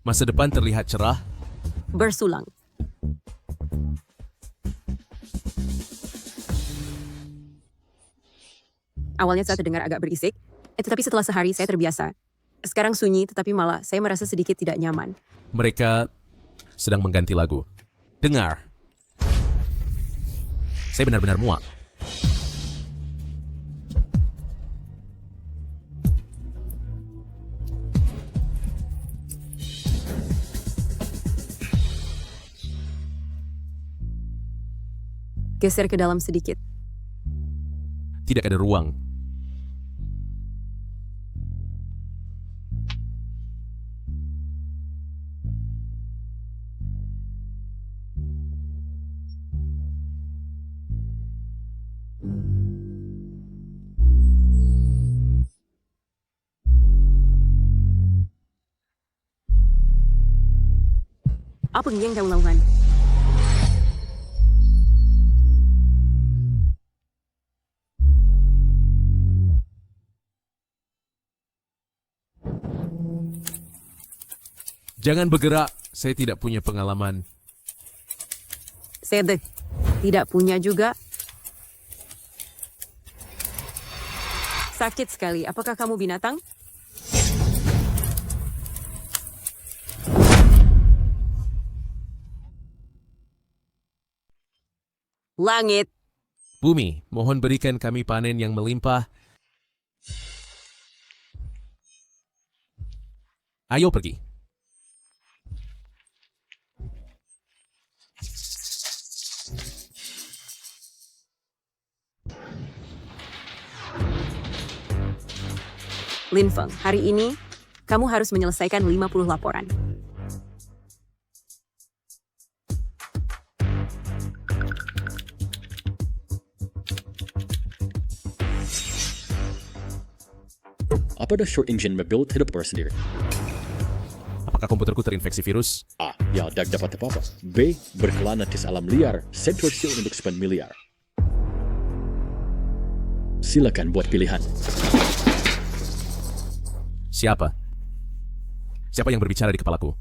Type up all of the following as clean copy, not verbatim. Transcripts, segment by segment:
Masa depan terlihat cerah. Bersulang. Awalnya saya terdengar agak berisik, tetapi setelah sehari saya terbiasa. Sekarang sunyi, tetapi malah saya merasa sedikit tidak nyaman. Mereka sedang mengganti lagu. Dengar. Saya benar-benar muak. Geser ke dalam sedikit. Tidak ada ruang. Apa yang kamu lakukan? Jangan bergerak. Saya tidak punya pengalaman. Saya tidak punya juga. Sakit sekali. Apakah kamu binatang? Langit. Bumi, mohon berikan kami panen yang melimpah. Ayo pergi. Lin Feng, hari ini kamu harus menyelesaikan 50 laporan. Apa dah short engine rebuild hidup sendiri? Apakah komputerku terinfeksi virus? A. Ya, tak dapat apa-apa. B. Berkelana di alam liar, sektor kecil untuk spend miliar. Silakan buat pilihan. Siapa? Siapa yang berbicara di kepalaku?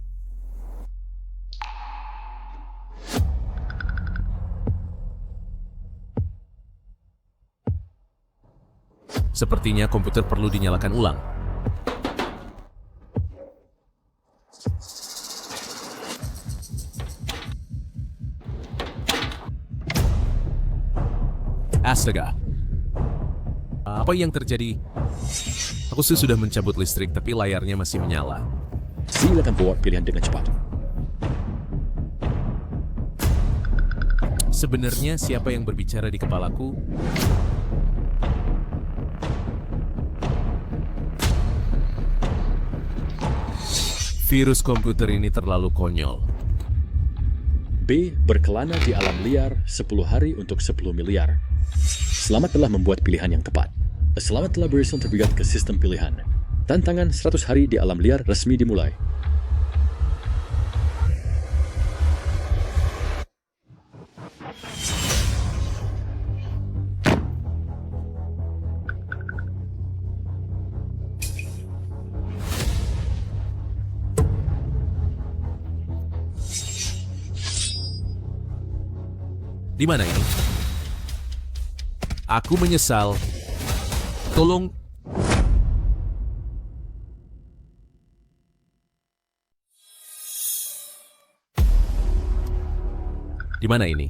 Sepertinya komputer perlu dinyalakan ulang. Astaga. Apa yang terjadi? Aku sudah mencabut listrik, tapi layarnya masih menyala. Silakan buat pilihan dengan cepat. Sebenarnya siapa yang berbicara di kepalaku? Virus komputer ini terlalu konyol. B. Berkelana di alam liar 10 hari untuk 10 miliar. Selamat telah membuat pilihan yang tepat. Selamat telah berhasil terbigat ke sistem pilihan. Tantangan 100 hari di alam liar resmi dimulai. Di mana ini? Aku menyesal. Tolong. Di mana ini?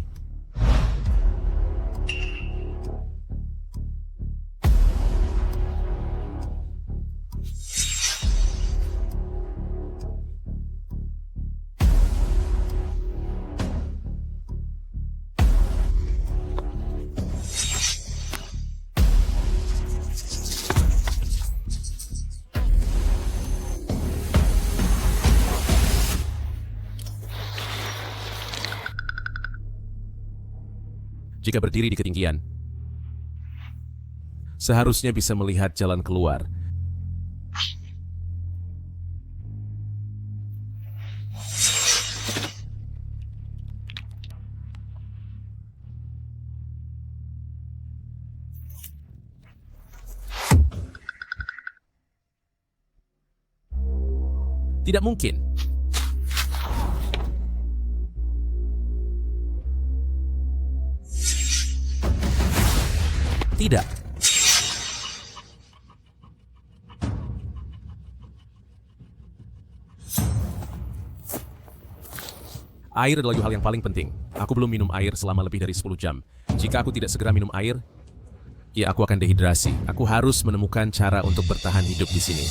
Jika berdiri di ketinggian, seharusnya bisa melihat jalan keluar. Tidak mungkin. Tidak. Air adalah hal yang paling penting. Aku belum minum air selama lebih dari 10 jam. Jika aku tidak segera minum air, ya aku akan dehidrasi. Aku harus menemukan cara untuk bertahan hidup di sini.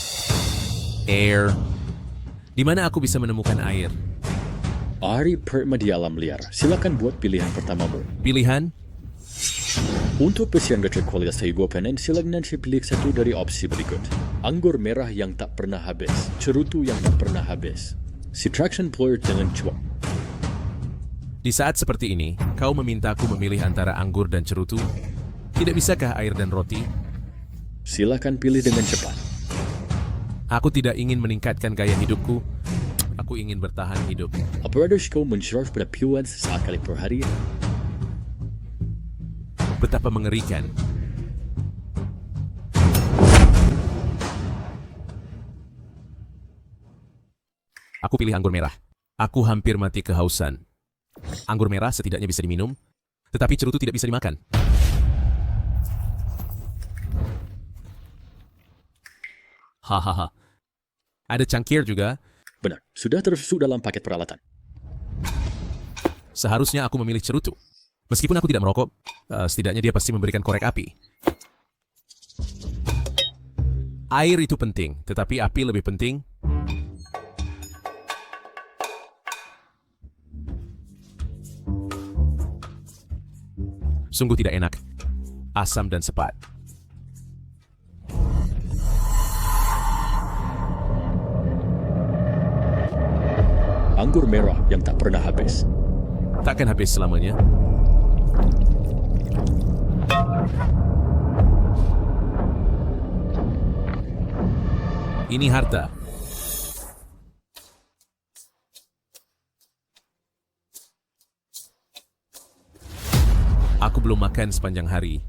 Air. Di mana aku bisa menemukan air? Ari Perma di alam liar. Silakan buat pilihan pertamamu. Pilihan? Untuk pesiar gacor kualitas kehidupan, silakan nanti pilih satu dari opsi berikut. Anggur merah yang tak pernah habis. Cerutu yang tak pernah habis. Subtraction Player dengan cuak. Di saat seperti ini, kau memintaku memilih antara anggur dan cerutu? Tidak bisakah air dan roti? Silakan pilih dengan cepat. Aku tidak ingin meningkatkan gaya hidupku. Aku ingin bertahan hidup. Aparatus kau mencerah pada pilihan sesaat kali per hari. Betapa mengerikan. Aku pilih anggur merah. Aku hampir mati kehausan. Anggur merah setidaknya bisa diminum, tetapi cerutu tidak bisa dimakan. Hahaha. Ada cangkir juga. Benar, sudah tersusuk dalam paket peralatan. Seharusnya aku memilih cerutu. Meskipun aku tidak merokok, setidaknya dia pasti memberikan korek api. Air itu penting, tetapi api lebih penting. Sungguh tidak enak. Asam dan sepat. Anggur merah yang tak pernah habis. Takkan habis selamanya. Ini harta. Aku belum makan sepanjang hari.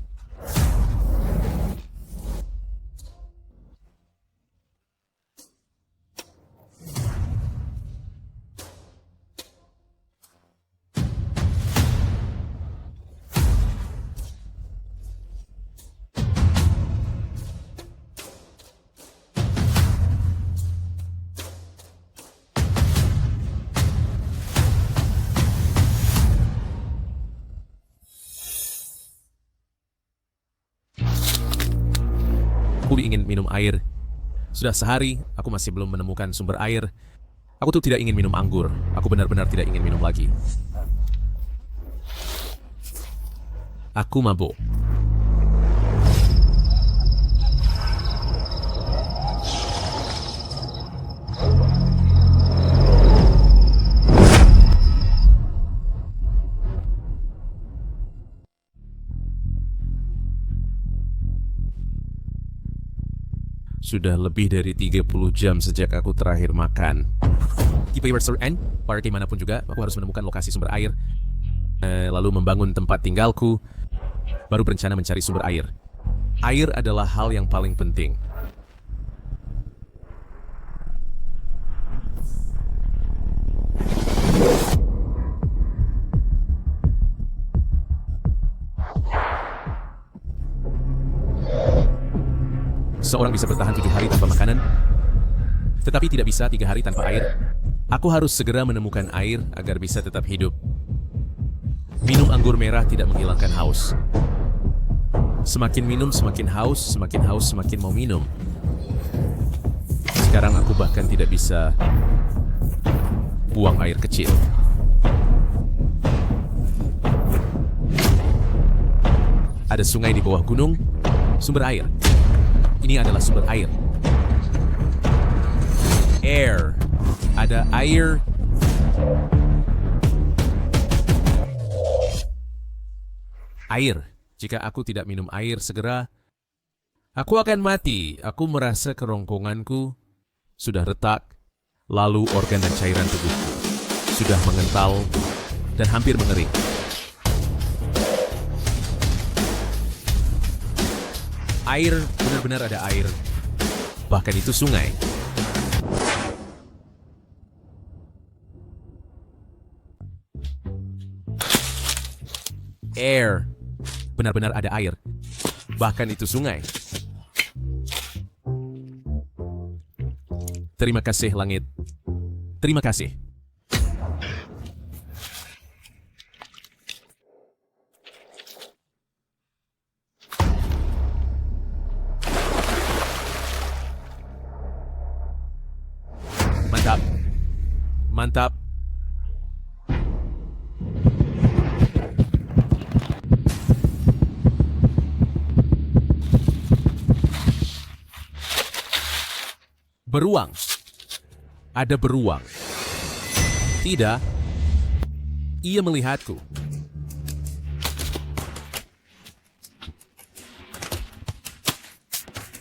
Aku ingin minum air. Sudah sehari, aku masih belum menemukan sumber air. Aku tuh tidak ingin minum anggur. Aku benar-benar tidak ingin minum lagi. Aku mabuk. Sudah lebih dari 30 jam sejak aku terakhir makan. Di Payworld party manapun juga, aku harus menemukan lokasi sumber air. Lalu membangun tempat tinggalku. Baru berencana mencari sumber air. Air adalah hal yang paling penting. Seorang bisa bertahan 7 hari tanpa makanan, tetapi tidak bisa 3 hari tanpa air. Aku harus segera menemukan air agar bisa tetap hidup. Minum anggur merah tidak menghilangkan haus. Semakin minum, semakin haus, semakin mau minum. Sekarang aku bahkan tidak bisa buang air kecil. Ada sungai di bawah gunung, sumber air. Ini adalah sumber air. Air. Ada air. Air. Jika aku tidak minum air segera, aku akan mati. Aku merasa kerongkonganku sudah retak, lalu organ dan cairan tubuhku sudah mengental dan hampir mengering. Air, benar-benar ada air. Bahkan itu sungai. Air. Benar-benar ada air. Bahkan itu sungai. Terima kasih, langit. Terima kasih. Mantap. Mantap. Beruang. Ada beruang. Tidak. Ia melihatku.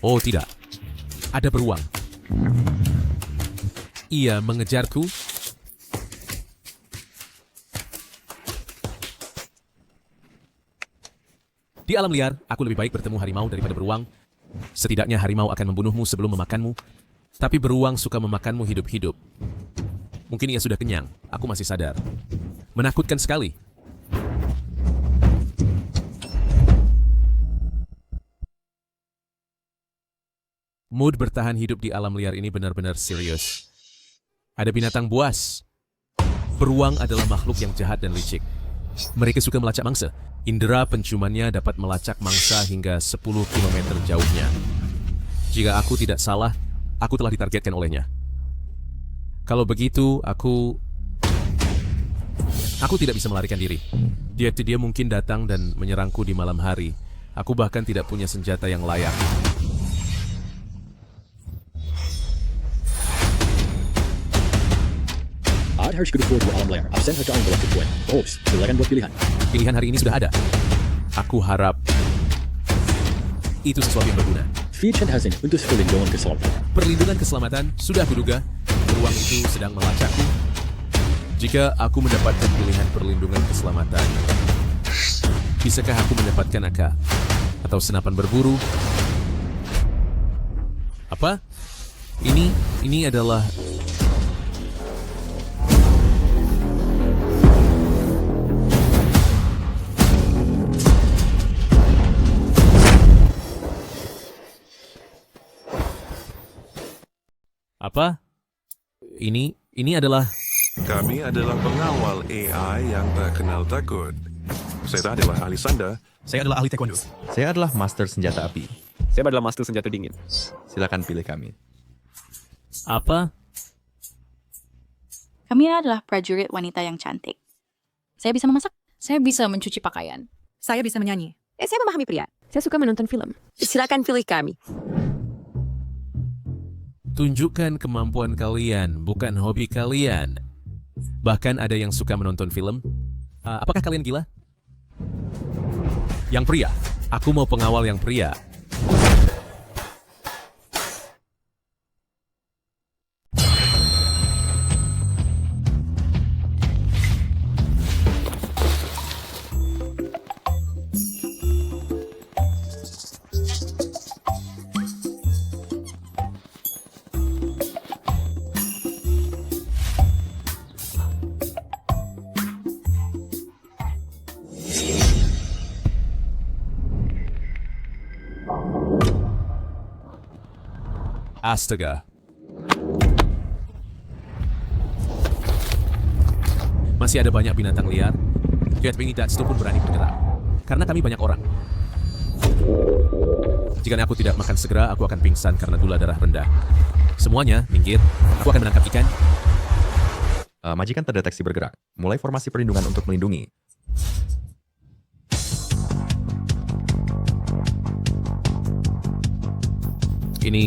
Oh tidak. Ada beruang. Ia mengejarku. Di alam liar, aku lebih baik bertemu harimau daripada beruang. Setidaknya harimau akan membunuhmu sebelum memakanmu. Tapi beruang suka memakanmu hidup-hidup. Mungkin ia sudah kenyang. Aku masih sadar. Menakutkan sekali. Mood bertahan hidup di alam liar ini benar-benar serius. Ada binatang buas. Beruang adalah makhluk yang jahat dan licik. Mereka suka melacak mangsa. Indera penciumannya dapat melacak mangsa hingga 10 km jauhnya. Jika aku tidak salah, aku telah ditargetkan olehnya. Kalau begitu, aku tidak bisa melarikan diri. Dia mungkin datang dan menyerangku di malam hari. Aku bahkan tidak punya senjata yang layak. Art harus kedua di alam layar. Absen saja alam gelap tujuan. Host, silakan buat pilihan. Pilihan hari ini sudah ada. Aku harap itu sesuatu yang berguna. Feature Hazin untuk perlindungan keselamatan. Perlindungan keselamatan sudah kuduga. Beruang itu sedang melacakku. Jika aku mendapatkan pilihan perlindungan keselamatan, bisakah aku mendapatkan AK atau senapan berburu? Apa? Ini adalah apa? Ini adalah Kami adalah pengawal AI yang tak kenal takut. Saya adalah ahli sanda. Saya adalah ahli taekwondo. Saya adalah master senjata api. Saya adalah master senjata dingin. Silakan pilih kami. apa? Kami adalah prajurit wanita yang cantik. Saya bisa memasak. Saya bisa mencuci pakaian. Saya bisa menyanyi. Saya memahami pria. Saya suka menonton film. Silakan pilih kami. Tunjukkan kemampuan kalian, bukan hobi kalian. Bahkan ada yang suka menonton film. Apakah kalian gila? Yang pria. Aku mau pengawal yang pria. Astaga. Masih ada banyak binatang liar. Jetwing itu pun berani bergerak. Karena kami banyak orang. Jika aku tidak makan segera, aku akan pingsan karena gula darah rendah. Semuanya, minggir. Aku akan menangkap ikan. Majikan terdeteksi bergerak. Mulai formasi perlindungan untuk melindungi. Ini...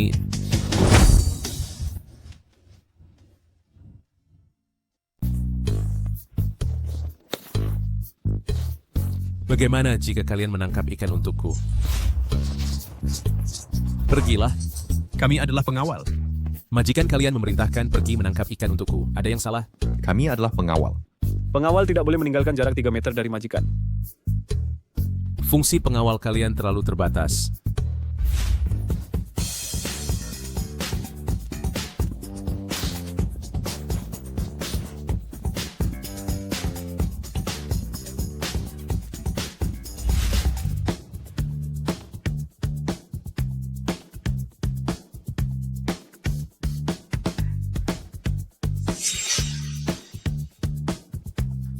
Bagaimana jika kalian menangkap ikan untukku? Pergilah. Kami adalah pengawal. Majikan kalian memerintahkan pergi menangkap ikan untukku. Ada yang salah? Kami adalah pengawal. Pengawal tidak boleh meninggalkan jarak 3 meter dari majikan. Fungsi pengawal kalian terlalu terbatas.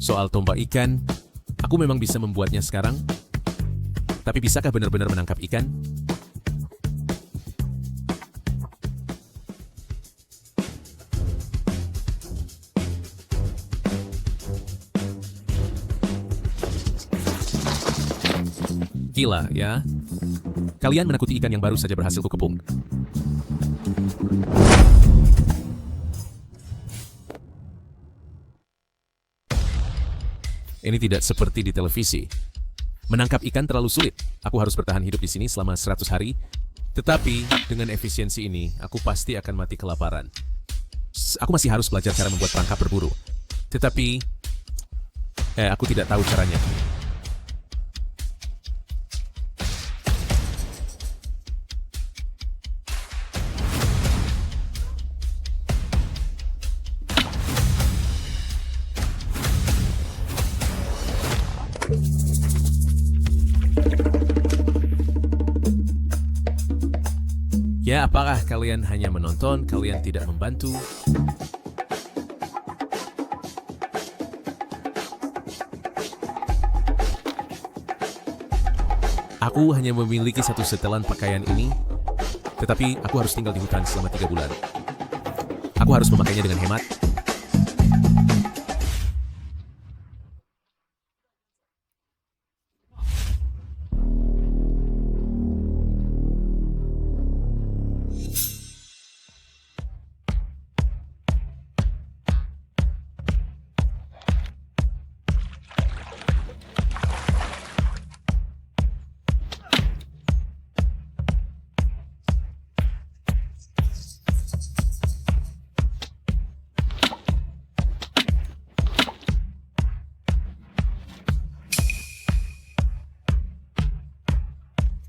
Soal tombak ikan, aku memang bisa membuatnya sekarang. Tapi bisakah benar-benar menangkap ikan? Gila, ya. Kalian menakuti ikan yang baru saja berhasil kukepung. Ini tidak seperti di televisi. Menangkap ikan terlalu sulit. Aku harus bertahan hidup di sini selama 100 hari. Tetapi, dengan efisiensi ini, aku pasti akan mati kelaparan. Aku masih harus belajar cara membuat perangkap berburu. Tetapi, aku tidak tahu caranya. Ya, apakah kalian hanya menonton, kalian tidak membantu? Aku hanya memiliki satu setelan pakaian ini, tetapi aku harus tinggal di hutan selama 3 bulan. Aku harus memakainya dengan hemat.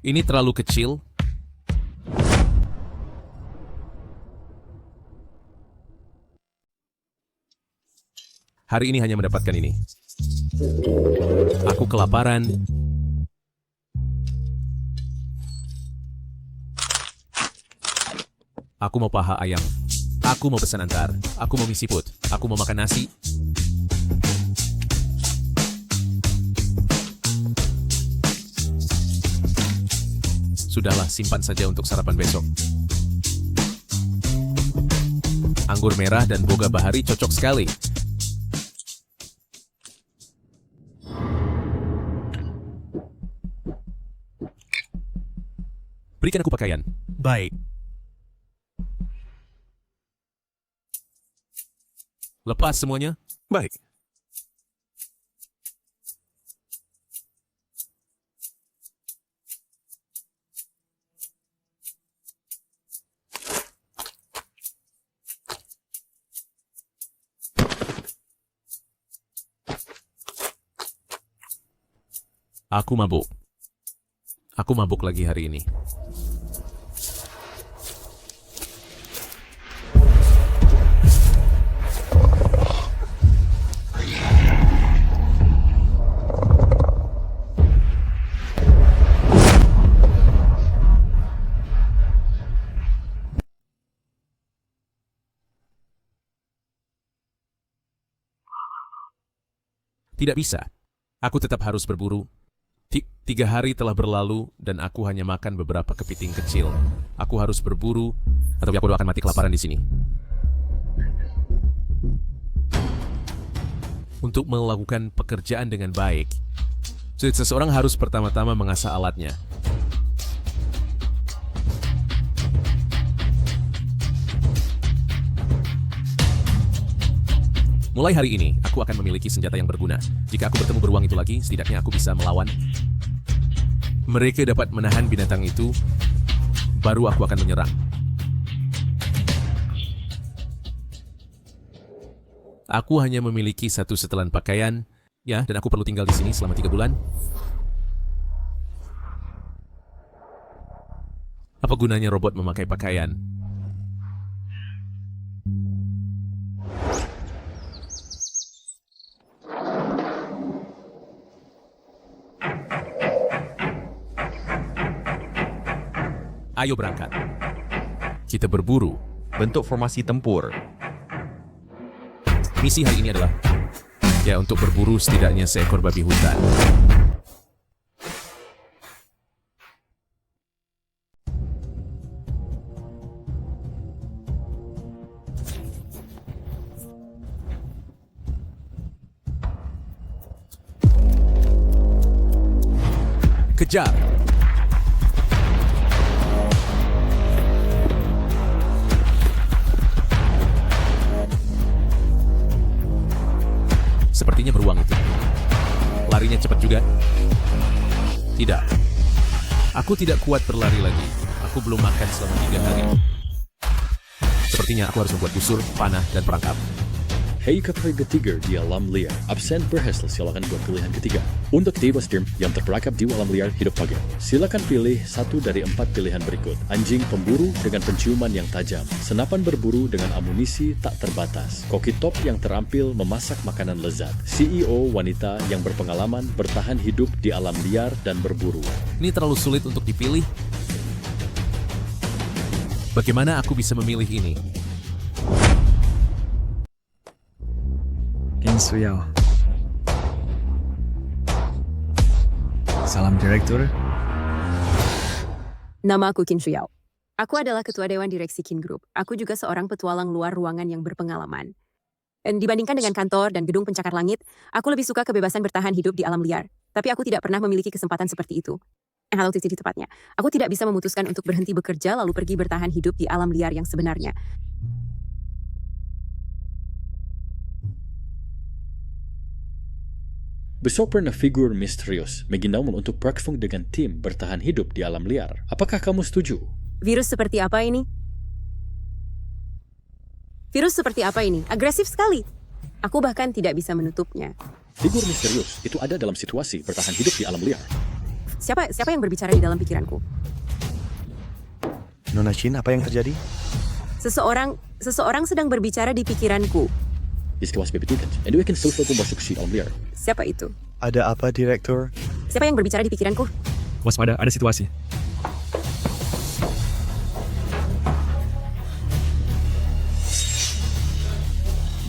Ini terlalu kecil. Hari ini hanya mendapatkan ini. Aku kelaparan. Aku mau paha ayam. Aku mau pesan antar. Aku mau mie siput. Aku mau makan nasi. Sudahlah, simpan saja untuk sarapan besok. Anggur merah dan boga bahari cocok sekali. Berikan aku pakaian. Baik. Lepas semuanya. Baik. Aku mabuk. Aku mabuk lagi hari ini. Tidak bisa. Aku tetap harus berburu. 3 hari telah berlalu dan aku hanya makan beberapa kepiting kecil. Aku harus berburu atau aku akan mati kelaparan di sini. Untuk melakukan pekerjaan dengan baik, seseorang harus pertama-tama mengasah alatnya. Mulai hari ini, aku akan memiliki senjata yang berguna. Jika aku bertemu beruang itu lagi, setidaknya aku bisa melawan. Mereka dapat menahan binatang itu, baru aku akan menyerang. Aku hanya memiliki 1 setelan pakaian, ya, dan aku perlu tinggal di sini selama 3 bulan. Apa gunanya robot memakai pakaian? Ayo berangkat. Kita berburu. Bentuk formasi tempur. Misi hari ini adalah Ya, untuk berburu setidaknya seekor babi hutan. Kejar! Sepertinya beruang itu. Larinya cepat juga. Tidak. Aku tidak kuat berlari lagi. Aku belum makan selama 3 hari. Sepertinya aku harus membuat busur, panah, dan perangkap. Hei kategori ketiga di alam liar. Absen berhasil, silakan buat pilihan ketiga. Untuk tipe stream yang terperangkap di alam liar hidup pagar, silakan pilih satu dari 4 pilihan berikut. Anjing pemburu dengan penciuman yang tajam, senapan berburu dengan amunisi tak terbatas, koki top yang terampil memasak makanan lezat, CEO wanita yang berpengalaman bertahan hidup di alam liar dan berburu. Ini terlalu sulit untuk dipilih. Bagaimana aku bisa memilih ini? Kim Suyao. Salam Direktur. Nama aku Qin Shuyao. Aku adalah ketua dewan direksi Qin Group. Aku juga seorang petualang luar ruangan yang berpengalaman. Dan dibandingkan dengan kantor dan gedung pencakar langit, aku lebih suka kebebasan bertahan hidup di alam liar. Tapi aku tidak pernah memiliki kesempatan seperti itu. Atau titik tepatnya, aku tidak bisa memutuskan untuk berhenti bekerja lalu pergi bertahan hidup di alam liar yang sebenarnya. Besok pernah figur misterius mengginamu untuk bergabung dengan tim bertahan hidup di alam liar. Apakah kamu setuju? Virus seperti apa ini? Virus seperti apa ini? Agresif sekali. Aku bahkan tidak bisa menutupnya. Figur misterius itu ada dalam situasi bertahan hidup di alam liar. Siapa yang berbicara di dalam pikiranku? Nona Chin, apa yang terjadi? Seseorang sedang berbicara di pikiranku. Di situasi berbeda, and we can still masuk si alam liar. Siapa itu? Ada apa, Direktur? Siapa yang berbicara di pikiranku? Waspada, ada situasi.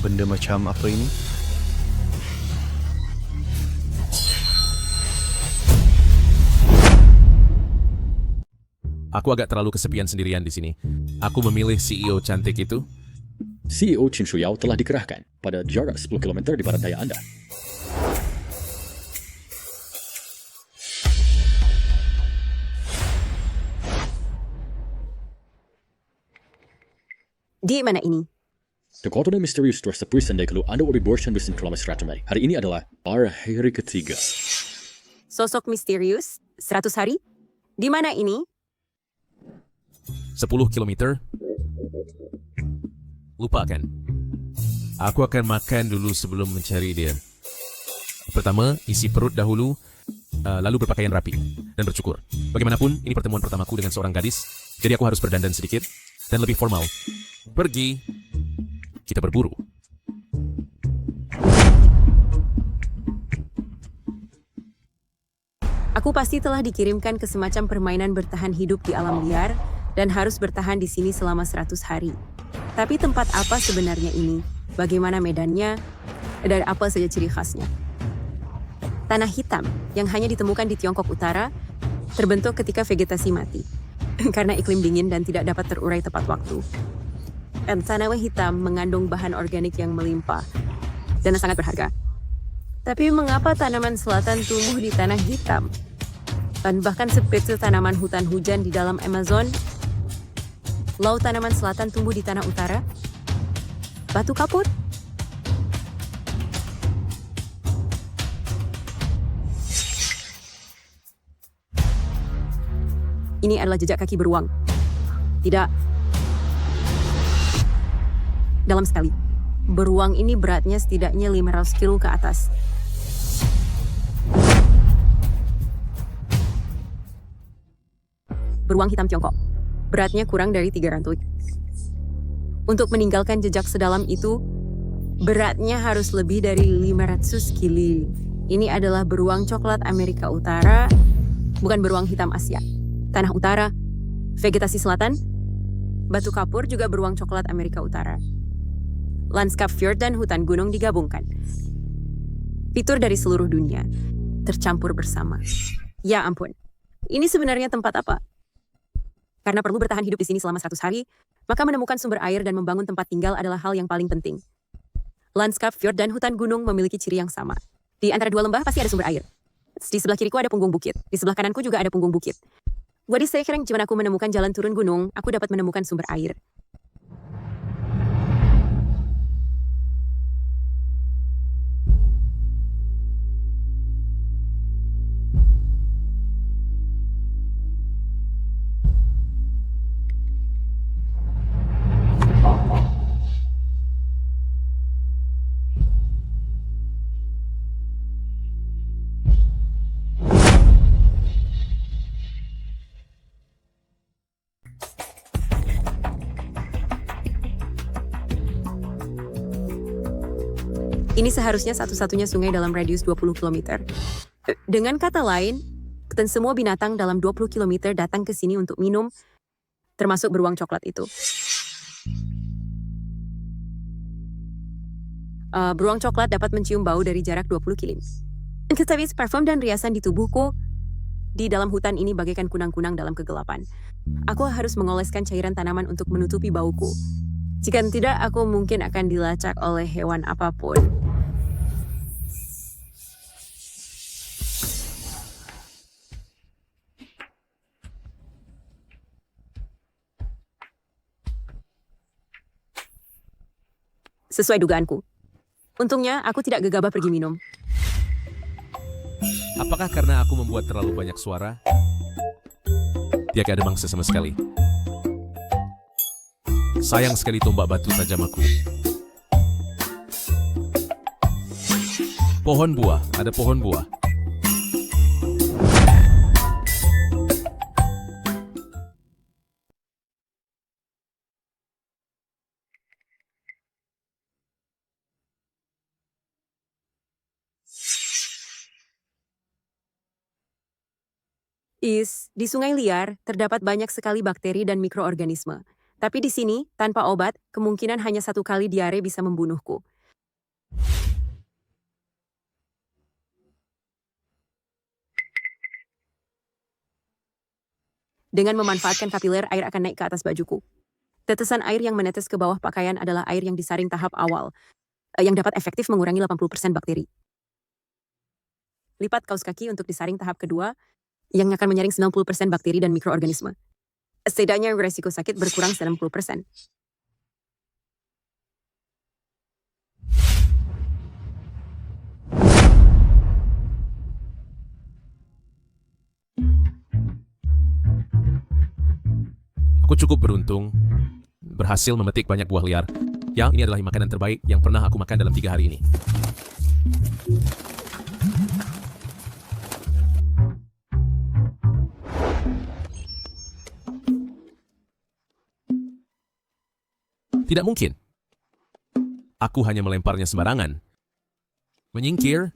Benda macam apa ini? Aku agak terlalu kesepian sendirian di sini. Aku memilih CEO cantik itu. CEO Qin Shuyao telah dikerahkan pada jarak 10 km di barat daya Anda. Di mana ini? The Koordinat misterius tersebut sendiri kalau Anda berborsan bersama kelompok strategi. Hari ini adalah hari ketiga. Sosok misterius? 100 hari? Di mana ini? 10 kilometer. Lupakan. Aku akan makan dulu sebelum mencari dia. Pertama, isi perut dahulu, lalu berpakaian rapi dan bercukur. Bagaimanapun, ini pertemuan pertamaku dengan seorang gadis, jadi aku harus berdandan sedikit dan lebih formal. Pergi. Kita berburu. Aku pasti telah dikirimkan ke semacam permainan bertahan hidup di alam liar dan harus bertahan di sini selama 100 hari. Tapi tempat apa sebenarnya ini? Bagaimana medannya? Dan apa saja ciri khasnya? Tanah hitam yang hanya ditemukan di Tiongkok Utara terbentuk ketika vegetasi mati karena iklim dingin dan tidak dapat terurai tepat waktu. Dan tanah hitam mengandung bahan organik yang melimpah dan sangat berharga. Tapi mengapa tanaman selatan tumbuh di tanah hitam? Dan bahkan seperti tanaman hutan hujan di dalam Amazon, laut tanaman selatan tumbuh di tanah utara? Batu kapur? Ini adalah jejak kaki beruang. Tidak. Dalam sekali. Beruang ini beratnya setidaknya 500 kilo ke atas. Beruang hitam Tiongkok. Beratnya kurang dari 300. Untuk meninggalkan jejak sedalam itu, beratnya harus lebih dari 500 kilo. Ini adalah beruang coklat Amerika Utara, bukan beruang hitam Asia. Tanah utara, vegetasi selatan, batu kapur juga beruang coklat Amerika Utara. Lanskap fjord dan hutan gunung digabungkan. Fitur dari seluruh dunia tercampur bersama. Ya ampun, ini sebenarnya tempat apa? Karena perlu bertahan hidup di sini selama 100 hari, maka menemukan sumber air dan membangun tempat tinggal adalah hal yang paling penting. Lanskap, fjord, dan hutan gunung memiliki ciri yang sama. Di antara dua lembah pasti ada sumber air. Di sebelah kiriku ada punggung bukit. Di sebelah kananku juga ada punggung bukit. Jadi sekarang jika aku menemukan jalan turun gunung, aku dapat menemukan sumber air. Ini seharusnya satu-satunya sungai dalam radius 20 km. Dengan kata lain, dan semua binatang dalam 20 km datang ke sini untuk minum, termasuk beruang coklat itu. Beruang coklat dapat mencium bau dari jarak 20 km. Tetapi parfum dan riasan di tubuhku di dalam hutan ini bagaikan kunang-kunang dalam kegelapan. Aku harus mengoleskan cairan tanaman untuk menutupi bauku. Jika tidak, aku mungkin akan dilacak oleh hewan apapun. Sesuai dugaanku. Untungnya, aku tidak gegabah pergi minum. Apakah karena aku membuat terlalu banyak suara? Tiada ada mangsa sama sekali. Sayang sekali tombak batu tajam aku. Pohon buah, ada pohon buah. Di sungai liar terdapat banyak sekali bakteri dan mikroorganisme. Tapi di sini, tanpa obat, kemungkinan hanya 1 kali diare bisa membunuhku. Dengan memanfaatkan kapiler, air akan naik ke atas bajuku. Tetesan air yang menetes ke bawah pakaian adalah air yang disaring tahap awal, yang dapat efektif mengurangi 80% bakteri. Lipat kaus kaki untuk disaring tahap kedua, yang akan menyaring 90% bakteri dan mikroorganisme. Setidaknya resiko sakit berkurang 90%. Aku cukup beruntung berhasil memetik banyak buah liar. Ya, ini adalah makanan terbaik yang pernah aku makan dalam 3 hari ini. Tidak mungkin. Aku hanya melemparnya sembarangan. Menyingkir.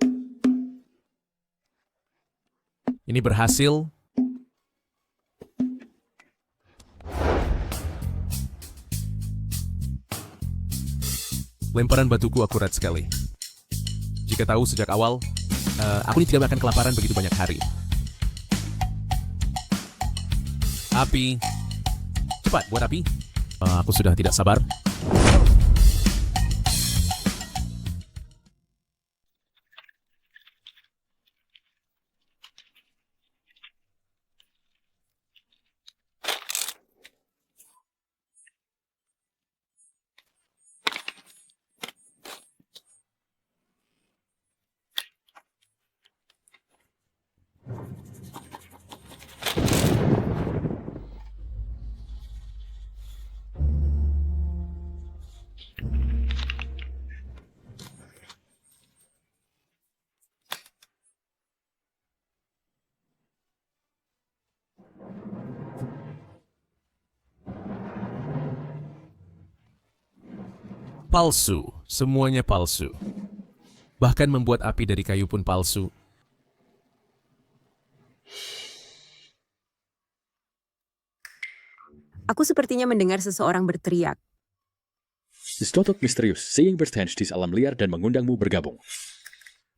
Ini berhasil. Lemparan batuku akurat sekali. Jika tahu sejak awal, aku ini tidak akan kelaparan begitu banyak hari. Api. Cepat, buat api. Aku sudah tidak sabar. Palsu, semuanya palsu. Bahkan membuat api dari kayu pun palsu. Aku sepertinya mendengar seseorang berteriak. Istotok misterius, seeing bertens di alam liar dan mengundangmu bergabung.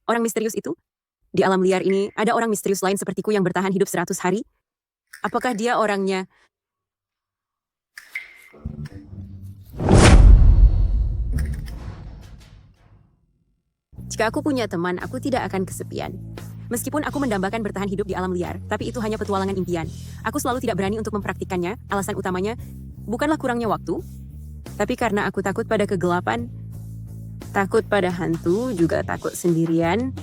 Orang misterius itu? Di alam liar ini, ada orang misterius lain sepertiku yang bertahan hidup 100 hari? Apakah dia orangnya? Jika aku punya teman, aku tidak akan kesepian. Meskipun aku mendambakan bertahan hidup di alam liar, tapi itu hanya petualangan impian. Aku selalu tidak berani untuk mempraktikkannya. Alasan utamanya bukanlah kurangnya waktu, tapi karena aku takut pada kegelapan, takut pada hantu, juga takut sendirian.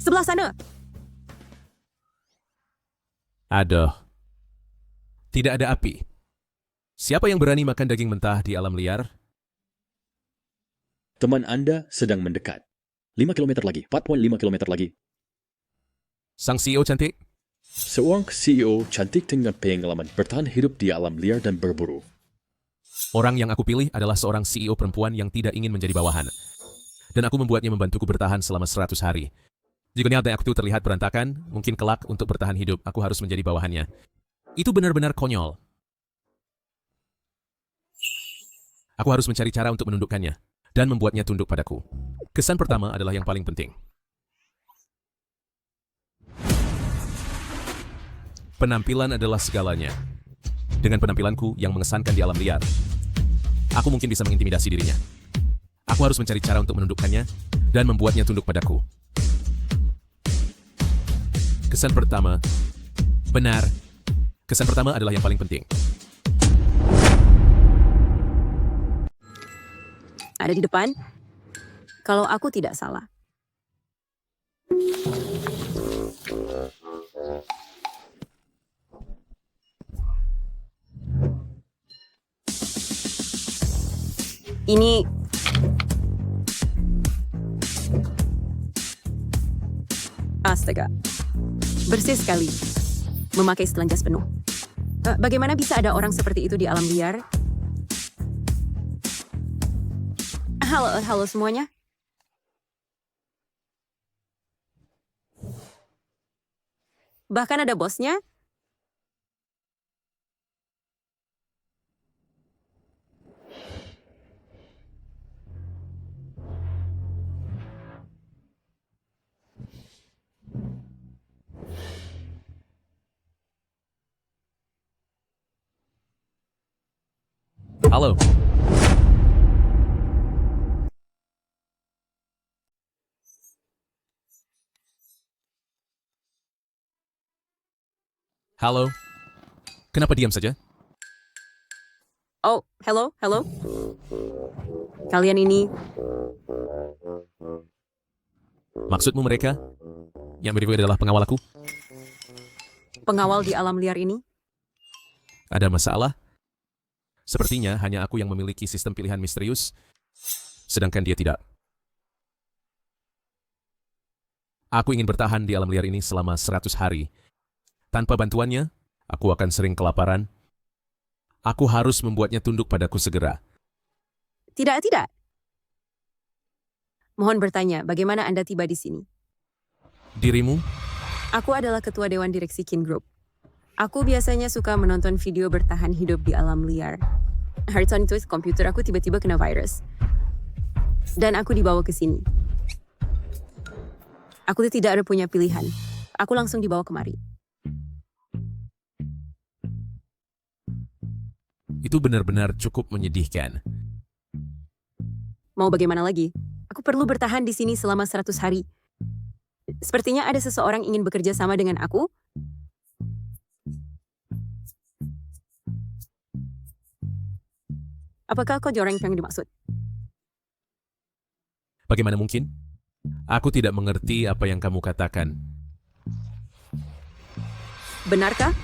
Sebelah sana! Aduh. Tidak ada api. Siapa yang berani makan daging mentah di alam liar? Teman Anda sedang mendekat. 5 km lagi, 4,5 km lagi. Sang CEO cantik? Seorang CEO cantik dengan pengalaman bertahan hidup di alam liar dan berburu. Orang yang aku pilih adalah seorang CEO perempuan yang tidak ingin menjadi bawahan. Dan aku membuatnya membantuku bertahan selama 100 hari. Jika niatnya aku terlihat berantakan, mungkin kelak untuk bertahan hidup, aku harus menjadi bawahannya. Itu benar-benar konyol. Aku harus mencari cara untuk menundukkannya dan membuatnya tunduk padaku. Kesan pertama adalah yang paling penting. Penampilan adalah segalanya. Dengan penampilanku yang mengesankan di alam liar, aku mungkin bisa mengintimidasi dirinya. Aku harus mencari cara untuk menundukkannya dan membuatnya tunduk padaku. Kesan pertama, benar. Kesan pertama adalah yang paling penting. Ada di depan? Kalau aku tidak salah. Ini... Astaga. Bersih sekali. Memakai setelan jas penuh. Bagaimana bisa ada orang seperti itu di alam liar? Halo semuanya. Bahkan ada bosnya. Halo. Halo. Kenapa diam saja? Oh, halo. Kalian ini... Maksudmu mereka? Yang berikut adalah pengawal aku? Pengawal di alam liar ini? Ada masalah? Sepertinya hanya aku yang memiliki sistem pilihan misterius, sedangkan dia tidak. Aku ingin bertahan di alam liar ini selama 100 hari. Tanpa bantuannya, aku akan sering kelaparan. Aku harus membuatnya tunduk padaku segera. Tidak. Mohon bertanya, bagaimana Anda tiba di sini? Dirimu? Aku adalah ketua Dewan Direksi Kin Group. Aku biasanya suka menonton video bertahan hidup di alam liar. Hari itu komputer aku tiba-tiba kena virus. Dan aku dibawa ke sini. Aku tidak ada punya pilihan. Aku langsung dibawa kemari. Itu benar-benar cukup menyedihkan. Mau bagaimana lagi? Aku perlu bertahan di sini selama 100 hari. Sepertinya ada seseorang ingin bekerja sama dengan aku. Apakah kau orang yang dimaksud? Bagaimana mungkin? Aku tidak mengerti apa yang kamu katakan. Benarkah?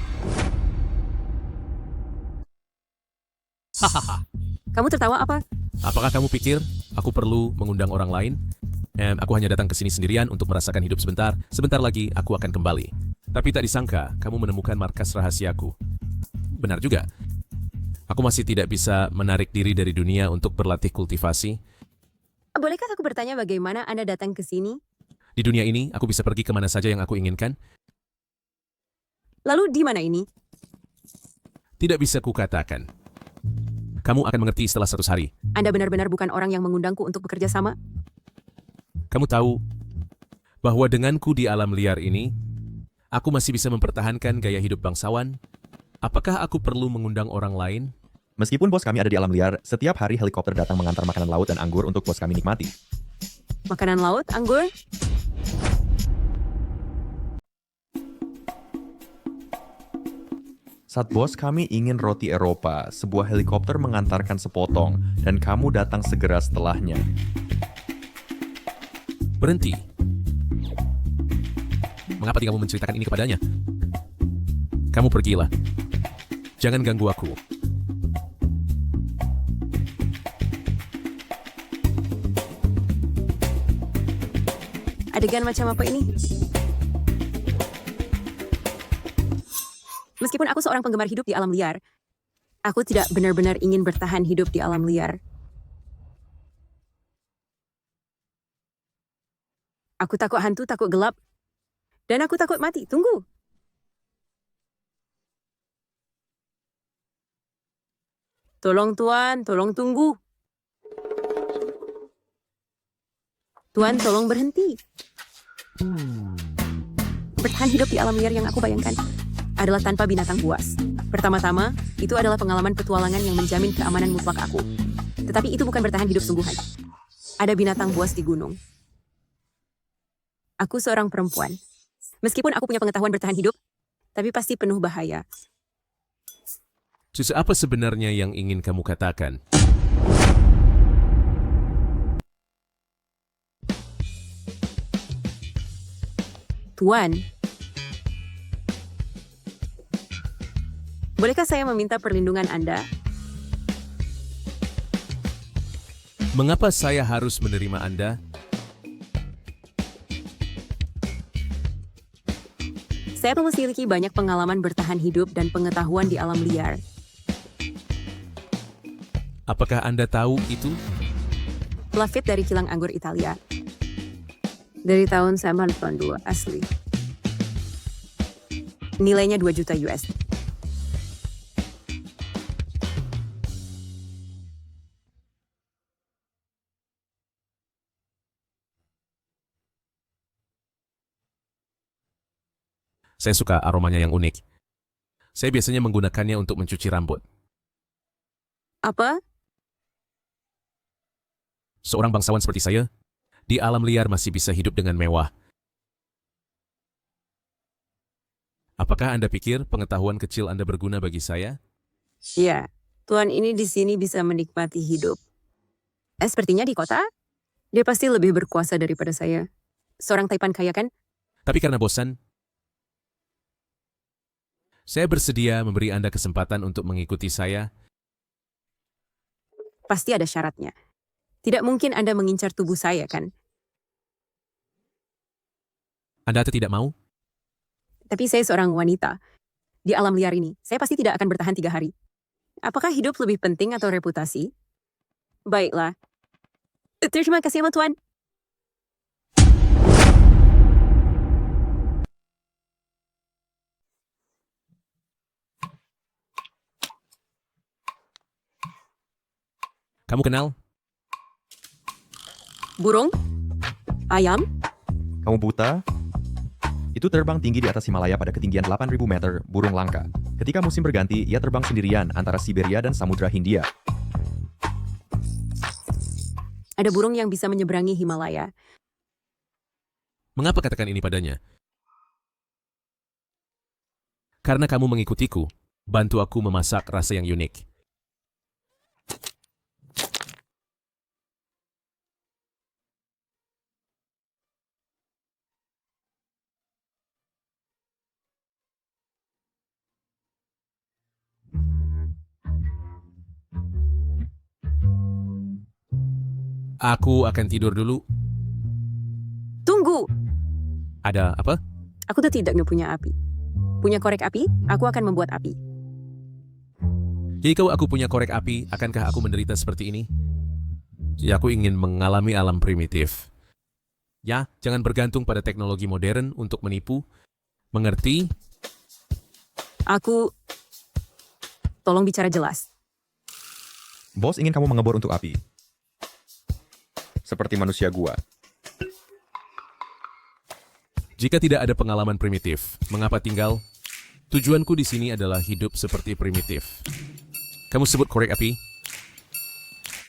Hahaha. Kamu tertawa apa? Apakah kamu pikir aku perlu mengundang orang lain? Aku hanya datang ke sini sendirian untuk merasakan hidup sebentar. Sebentar lagi aku akan kembali. Tapi tak disangka kamu menemukan markas rahasiaku. Benar juga. Aku masih tidak bisa menarik diri dari dunia untuk berlatih kultivasi. Bolehkah aku bertanya bagaimana Anda datang ke sini? Di dunia ini, aku bisa pergi kemana saja yang aku inginkan. Lalu di mana ini? Tidak bisa kukatakan. Kamu akan mengerti setelah 100 hari. Anda benar-benar bukan orang yang mengundangku untuk bekerja sama? Kamu tahu bahwa denganku di alam liar ini, aku masih bisa mempertahankan gaya hidup bangsawan. Apakah aku perlu mengundang orang lain? Meskipun bos kami ada di alam liar, setiap hari helikopter datang mengantar makanan laut dan anggur untuk bos kami nikmati. Makanan laut, anggur? Saat bos kami ingin roti Eropa, sebuah helikopter mengantarkan sepotong, dan kamu datang segera setelahnya. Berhenti. Mengapa tidak kamu menceritakan ini kepadanya? Kamu pergilah. Jangan ganggu aku. Adegan macam apa ini? Meskipun aku seorang penggemar hidup di alam liar, aku tidak benar-benar ingin bertahan hidup di alam liar. Aku takut hantu, takut gelap, dan aku takut mati. Tunggu. Tolong Tuan, tolong tunggu. Tuan, tolong berhenti. Bertahan hidup di alam liar yang aku bayangkan adalah tanpa binatang buas. Pertama-tama, itu adalah pengalaman petualangan yang menjamin keamanan mutlak aku. Tetapi itu bukan bertahan hidup sungguhan. Ada binatang buas di gunung. Aku seorang perempuan. Meskipun aku punya pengetahuan bertahan hidup, tapi pasti penuh bahaya. Justru apa sebenarnya yang ingin kamu katakan? Tuan, bolehkah saya meminta perlindungan Anda? Mengapa saya harus menerima Anda? Saya memiliki banyak pengalaman bertahan hidup dan pengetahuan di alam liar. Apakah Anda tahu itu? Lafite dari kilang anggur Italia. Dari tahun 92 asli. Nilainya 2 juta US. Saya suka aromanya yang unik. Saya biasanya menggunakannya untuk mencuci rambut. Apa? Seorang bangsawan seperti saya, di alam liar masih bisa hidup dengan mewah. Apakah Anda pikir pengetahuan kecil Anda berguna bagi saya? Ya, Tuan ini di sini bisa menikmati hidup. Sepertinya di kota, dia pasti lebih berkuasa daripada saya. Seorang Taipan kaya kan? Tapi karena bosan, saya bersedia memberi Anda kesempatan untuk mengikuti saya. Pasti ada syaratnya. Tidak mungkin Anda mengincar tubuh saya, kan? Anda tidak mau? Tapi saya seorang wanita. Di alam liar ini, saya pasti tidak akan bertahan 3 hari. Apakah hidup lebih penting atau reputasi? Baiklah. Terima kasih, Tuan. Kamu kenal? Burung? Ayam? Kamu buta? Itu terbang tinggi di atas Himalaya pada ketinggian 8.000 meter, burung langka. Ketika musim berganti, ia terbang sendirian antara Siberia dan Samudra Hindia. Ada burung yang bisa menyeberangi Himalaya. Mengapa katakan ini padanya? Karena kamu mengikutiku, bantu aku memasak rasa yang unik. Aku akan tidur dulu. Tunggu! Ada apa? Aku tuh tidak punya api. Punya korek api, aku akan membuat api. Jika aku punya korek api, akankah aku menderita seperti ini? Ya, aku ingin mengalami alam primitif. Ya, jangan bergantung pada teknologi modern untuk menipu. Mengerti? Tolong bicara jelas. Bos ingin kamu mengebor untuk api. Seperti manusia gua. Jika tidak ada pengalaman primitif, mengapa tinggal? Tujuanku di sini adalah hidup seperti primitif. Kamu sebut korek api?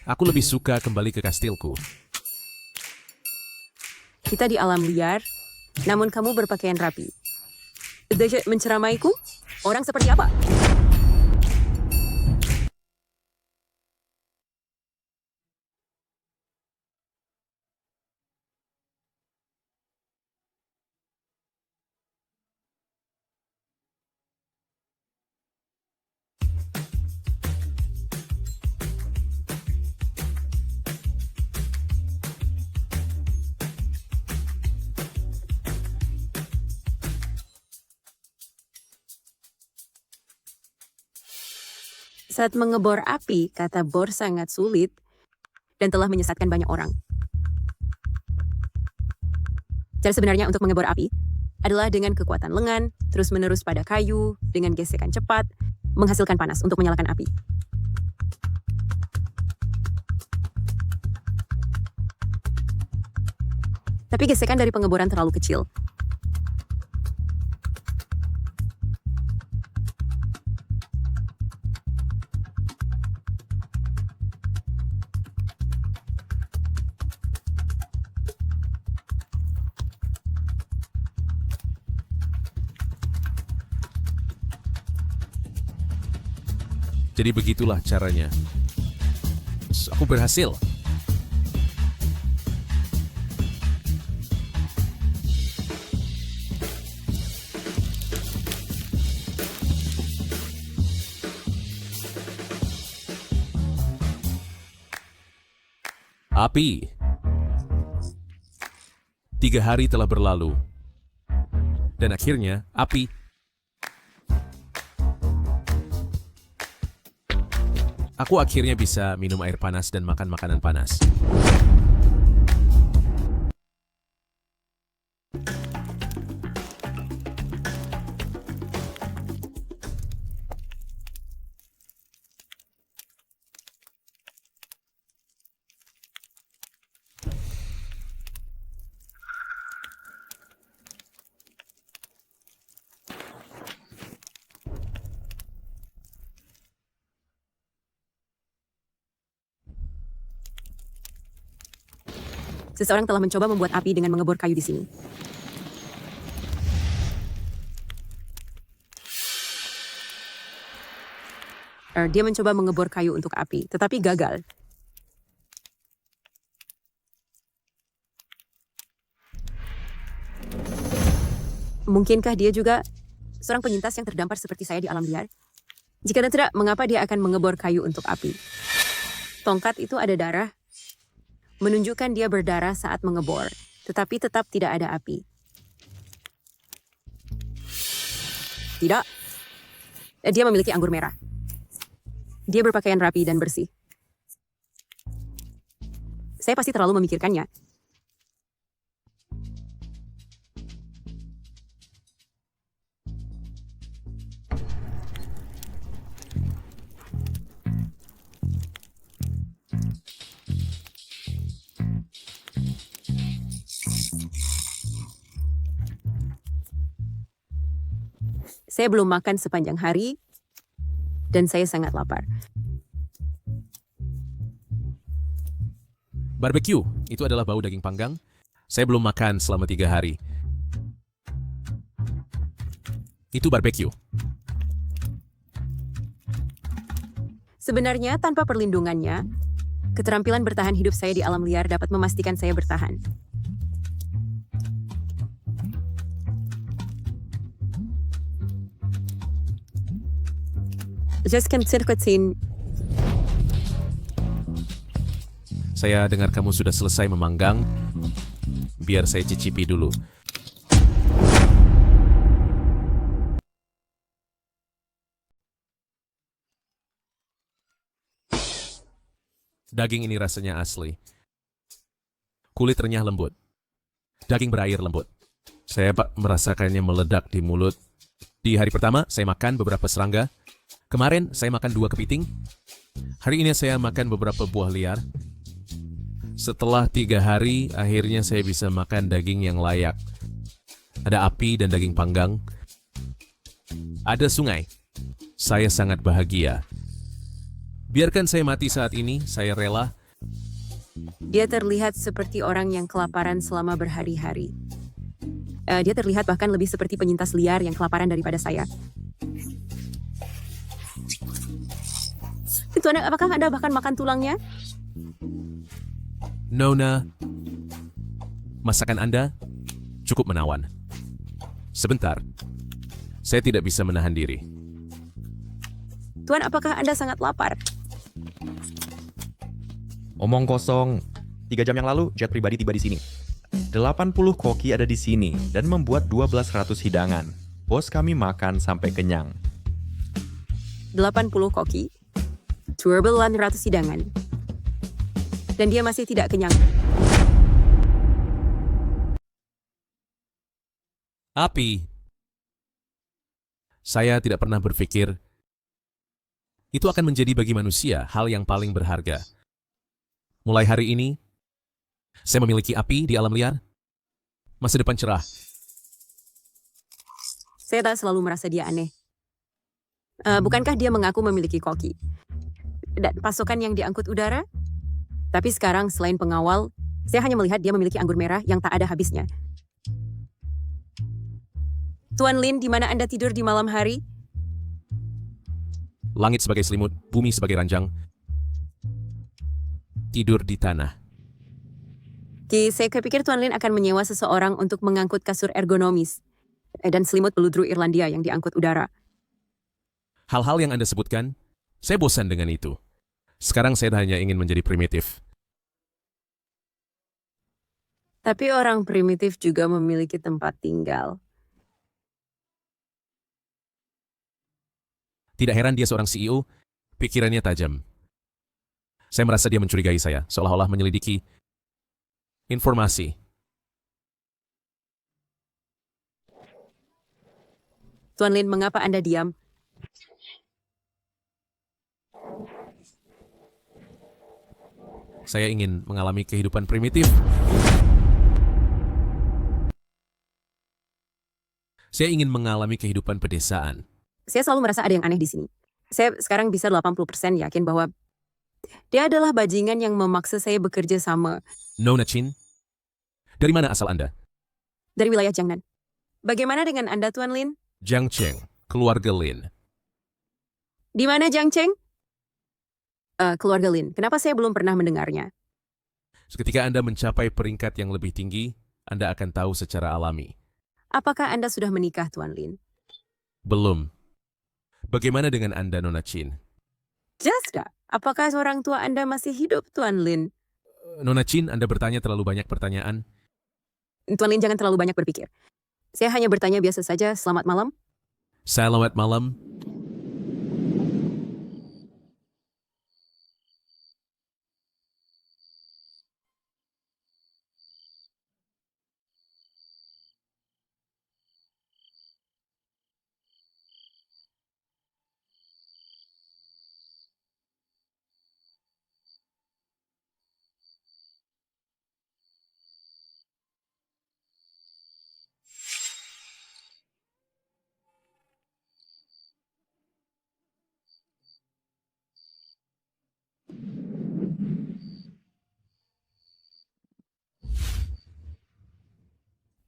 Aku lebih suka kembali ke kastilku. Kita di alam liar, namun kamu berpakaian rapi. Dahsyat menceramaiku? Orang seperti apa? Saat mengebor api, kata bor sangat sulit dan telah menyesatkan banyak orang. Cara sebenarnya untuk mengebor api adalah dengan kekuatan lengan, terus-menerus pada kayu, dengan gesekan cepat, menghasilkan panas untuk menyalakan api. Tapi gesekan dari pengeboran terlalu kecil. Jadi begitulah caranya. Aku berhasil. Api. 3 hari telah berlalu. Dan akhirnya, api. Aku akhirnya bisa minum air panas dan makan makanan panas. Seseorang telah mencoba membuat api dengan mengebor kayu di sini. Dia mencoba mengebor kayu untuk api, tetapi gagal. Mungkinkah dia juga seorang penyintas yang terdampar seperti saya di alam liar? Jika tidak, mengapa dia akan mengebor kayu untuk api? Tongkat itu ada darah, menunjukkan dia berdarah saat mengebor, tetapi tetap tidak ada api. Tidak. Dia memiliki anggur merah. Dia berpakaian rapi dan bersih. Saya pasti terlalu memikirkannya. Saya belum makan sepanjang hari, dan saya sangat lapar. Barbecue, itu adalah bau daging panggang. Saya belum makan selama 3 hari. Itu barbecue. Sebenarnya, tanpa perlindungannya, keterampilan bertahan hidup saya di alam liar dapat memastikan saya bertahan. Just sirkutin. Saya dengar kamu sudah selesai memanggang. Biar saya cicipi dulu. Daging ini rasanya asli. Kulit renyah lembut. Daging berair lembut. Saya merasakannya meledak di mulut. Di hari pertama, saya makan beberapa serangga. Kemarin, saya makan 2 kepiting. Hari ini saya makan beberapa buah liar. Setelah 3 hari, akhirnya saya bisa makan daging yang layak. Ada api dan daging panggang. Ada sungai. Saya sangat bahagia. Biarkan saya mati saat ini, saya rela. Dia terlihat seperti orang yang kelaparan selama berhari-hari. Dia terlihat bahkan lebih seperti penyintas liar yang kelaparan daripada saya. Tuan, apakah Anda bahkan makan tulangnya? Nona, masakan Anda cukup menawan. Sebentar, saya tidak bisa menahan diri. Tuan, apakah Anda sangat lapar? Omong kosong, 3 jam yang lalu jet pribadi tiba di sini. 80 koki ada di sini dan membuat 1200 hidangan. Bos kami makan sampai kenyang. 80 koki, 1200 hidangan. Dan dia masih tidak kenyang. Api. Saya tidak pernah berpikir itu akan menjadi bagi manusia hal yang paling berharga. Mulai hari ini, saya memiliki api di alam liar. Masa depan cerah. Saya tak selalu merasa dia aneh. Bukankah dia mengaku memiliki koki? Dan pasokan yang diangkut udara? Tapi sekarang selain pengawal, saya hanya melihat dia memiliki anggur merah yang tak ada habisnya. Tuan Lin, di mana Anda tidur di malam hari? Langit sebagai selimut, bumi sebagai ranjang. Tidur di tanah. Saya kepikir Tuan Lin akan menyewa seseorang untuk mengangkut kasur ergonomis dan selimut peludru Irlandia yang diangkut udara. Hal-hal yang Anda sebutkan, saya bosan dengan itu. Sekarang saya hanya ingin menjadi primitif. Tapi orang primitif juga memiliki tempat tinggal. Tidak heran dia seorang CEO, pikirannya tajam. Saya merasa dia mencurigai saya, seolah-olah menyelidiki informasi. Tuan Lin, mengapa Anda diam? Saya ingin mengalami kehidupan primitif. Saya ingin mengalami kehidupan pedesaan. Saya selalu merasa ada yang aneh di sini. Saya sekarang bisa 80% yakin bahwa dia adalah bajingan yang memaksa saya bekerja sama. Nona Chin, dari mana asal Anda? Dari wilayah Jiangnan. Bagaimana dengan Anda, Tuan Lin? Jiang Cheng, keluarga Lin. Di mana Jiang Cheng? Keluarga Lin. Kenapa saya belum pernah mendengarnya? Ketika Anda mencapai peringkat yang lebih tinggi, Anda akan tahu secara alami. Apakah Anda sudah menikah, Tuan Lin? Belum. Bagaimana dengan Anda, Nona Chin? Jasda, apakah orang tua Anda masih hidup, Tuan Lin? Nona Chin, Anda bertanya terlalu banyak pertanyaan. Tuan Lin, jangan terlalu banyak berpikir. Saya hanya bertanya biasa saja, selamat malam. Selamat malam.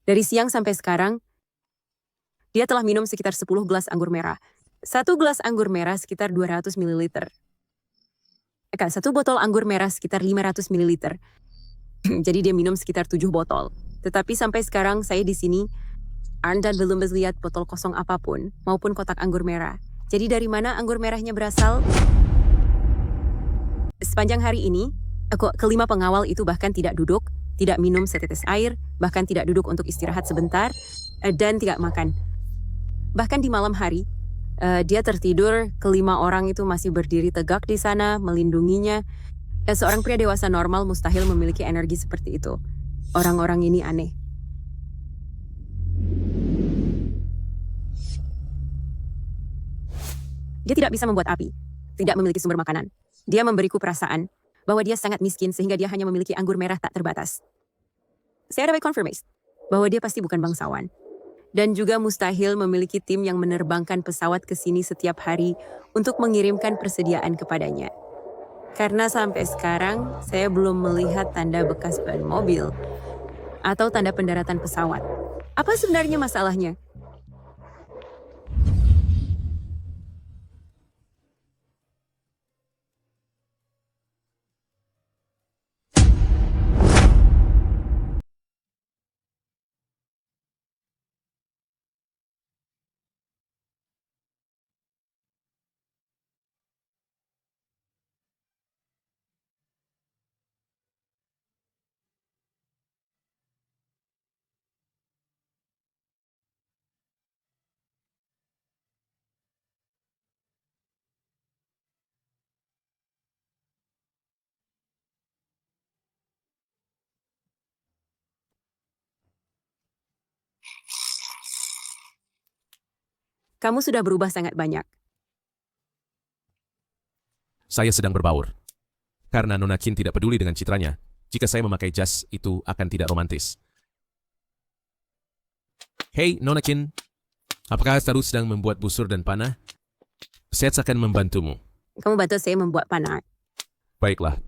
Dari siang sampai sekarang, dia telah minum sekitar 10 gelas anggur merah. 1 gelas anggur merah sekitar 200 ml. Satu botol anggur merah sekitar 500 ml. Jadi dia minum sekitar 7 botol. Tetapi sampai sekarang saya di sini, Anda belum melihat botol kosong apapun, maupun kotak anggur merah. Jadi dari mana anggur merahnya berasal? Sepanjang hari ini, kelima pengawal itu bahkan tidak duduk, tidak minum setetes air, bahkan tidak duduk untuk istirahat sebentar, dan tidak makan. Bahkan di malam hari, dia tertidur, kelima orang itu masih berdiri tegak di sana, melindunginya. Seorang pria dewasa normal mustahil memiliki energi seperti itu. Orang-orang ini aneh. Dia tidak bisa membuat api, tidak memiliki sumber makanan. Dia memberiku perasaan bahwa dia sangat miskin sehingga dia hanya memiliki anggur merah tak terbatas. Saya dapat konfirmasi bahwa dia pasti bukan bangsawan. Dan juga mustahil memiliki tim yang menerbangkan pesawat ke sini setiap hari untuk mengirimkan persediaan kepadanya. Karena sampai sekarang saya belum melihat tanda bekas ban mobil atau tanda pendaratan pesawat. Apa sebenarnya masalahnya? Kamu sudah berubah sangat banyak. Saya sedang berbaur. Karena Nona Kin tidak peduli dengan citranya, jika saya memakai jas itu akan tidak romantis. Hei Nona Kin, apakah Taru sedang membuat busur dan panah? Saya akan membantumu. Kamu bantu saya membuat panah. Baiklah.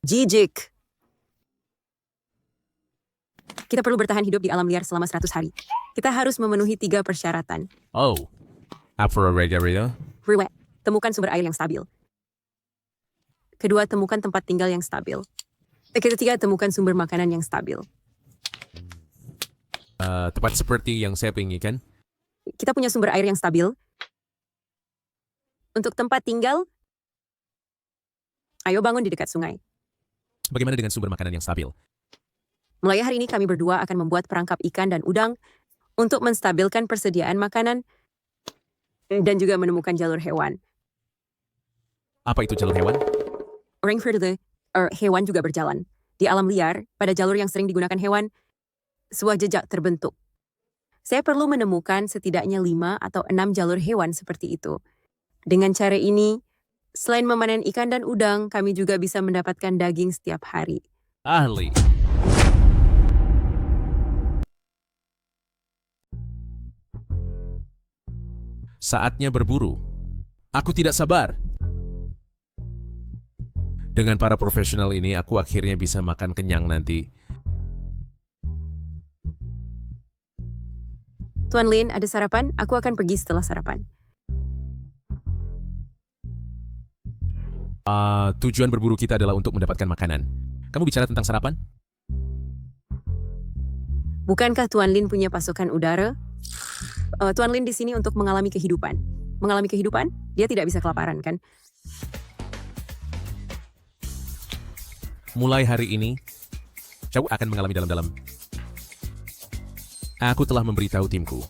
Jijik. Kita perlu bertahan hidup di alam liar selama 100 hari. Kita harus memenuhi 3 persyaratan. Oh, Afro Regarita. Riwet, temukan sumber air yang stabil. Kedua, temukan tempat tinggal yang stabil. Ketiga, temukan sumber makanan yang stabil. Tepat seperti yang saya inginkan. Kita punya sumber air yang stabil. Untuk tempat tinggal, ayo bangun di dekat sungai. Bagaimana dengan sumber makanan yang stabil? Mulai hari ini kami berdua akan membuat perangkap ikan dan udang untuk menstabilkan persediaan makanan dan juga menemukan jalur hewan. Apa itu jalur hewan? Orang Ferdinand, hewan juga berjalan. Di alam liar, pada jalur yang sering digunakan hewan, sebuah jejak terbentuk. Saya perlu menemukan setidaknya 5 atau 6 jalur hewan seperti itu. Dengan cara ini, selain memanen ikan dan udang, kami juga bisa mendapatkan daging setiap hari. Ahli. Saatnya berburu. Aku tidak sabar. Dengan para profesional ini, aku akhirnya bisa makan kenyang nanti. Tuan Lin, ada sarapan? Aku akan pergi setelah sarapan. Tujuan berburu kita adalah untuk mendapatkan makanan. Kamu bicara tentang sarapan? Bukankah Tuan Lin punya pasukan udara? Tuan Lin di sini untuk mengalami kehidupan. Mengalami kehidupan? Dia tidak bisa kelaparan, kan? Mulai hari ini, Chow akan mengalami dalam-dalam. Aku telah memberitahu timku.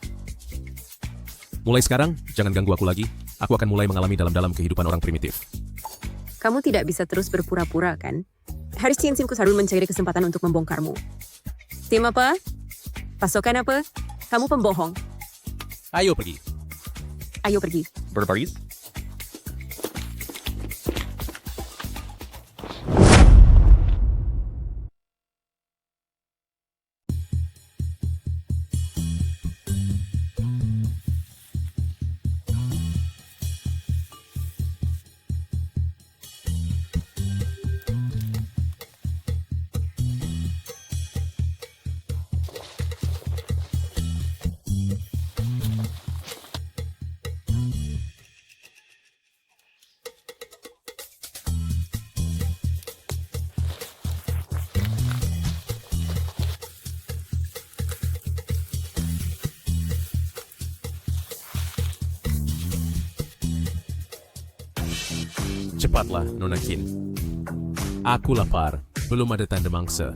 Mulai sekarang, jangan ganggu aku lagi. Aku akan mulai mengalami dalam-dalam kehidupan orang primitif. Kamu tidak bisa terus berpura-pura, kan? Haris Chin Simkus harus mencari kesempatan untuk membongkarmu. Tim apa? Pasokan apa? Kamu pembohong. Ayo pergi. Ayo pergi. Berbaris? Cepatlah, Nona Kin. Aku lapar. Belum ada tanda mangsa.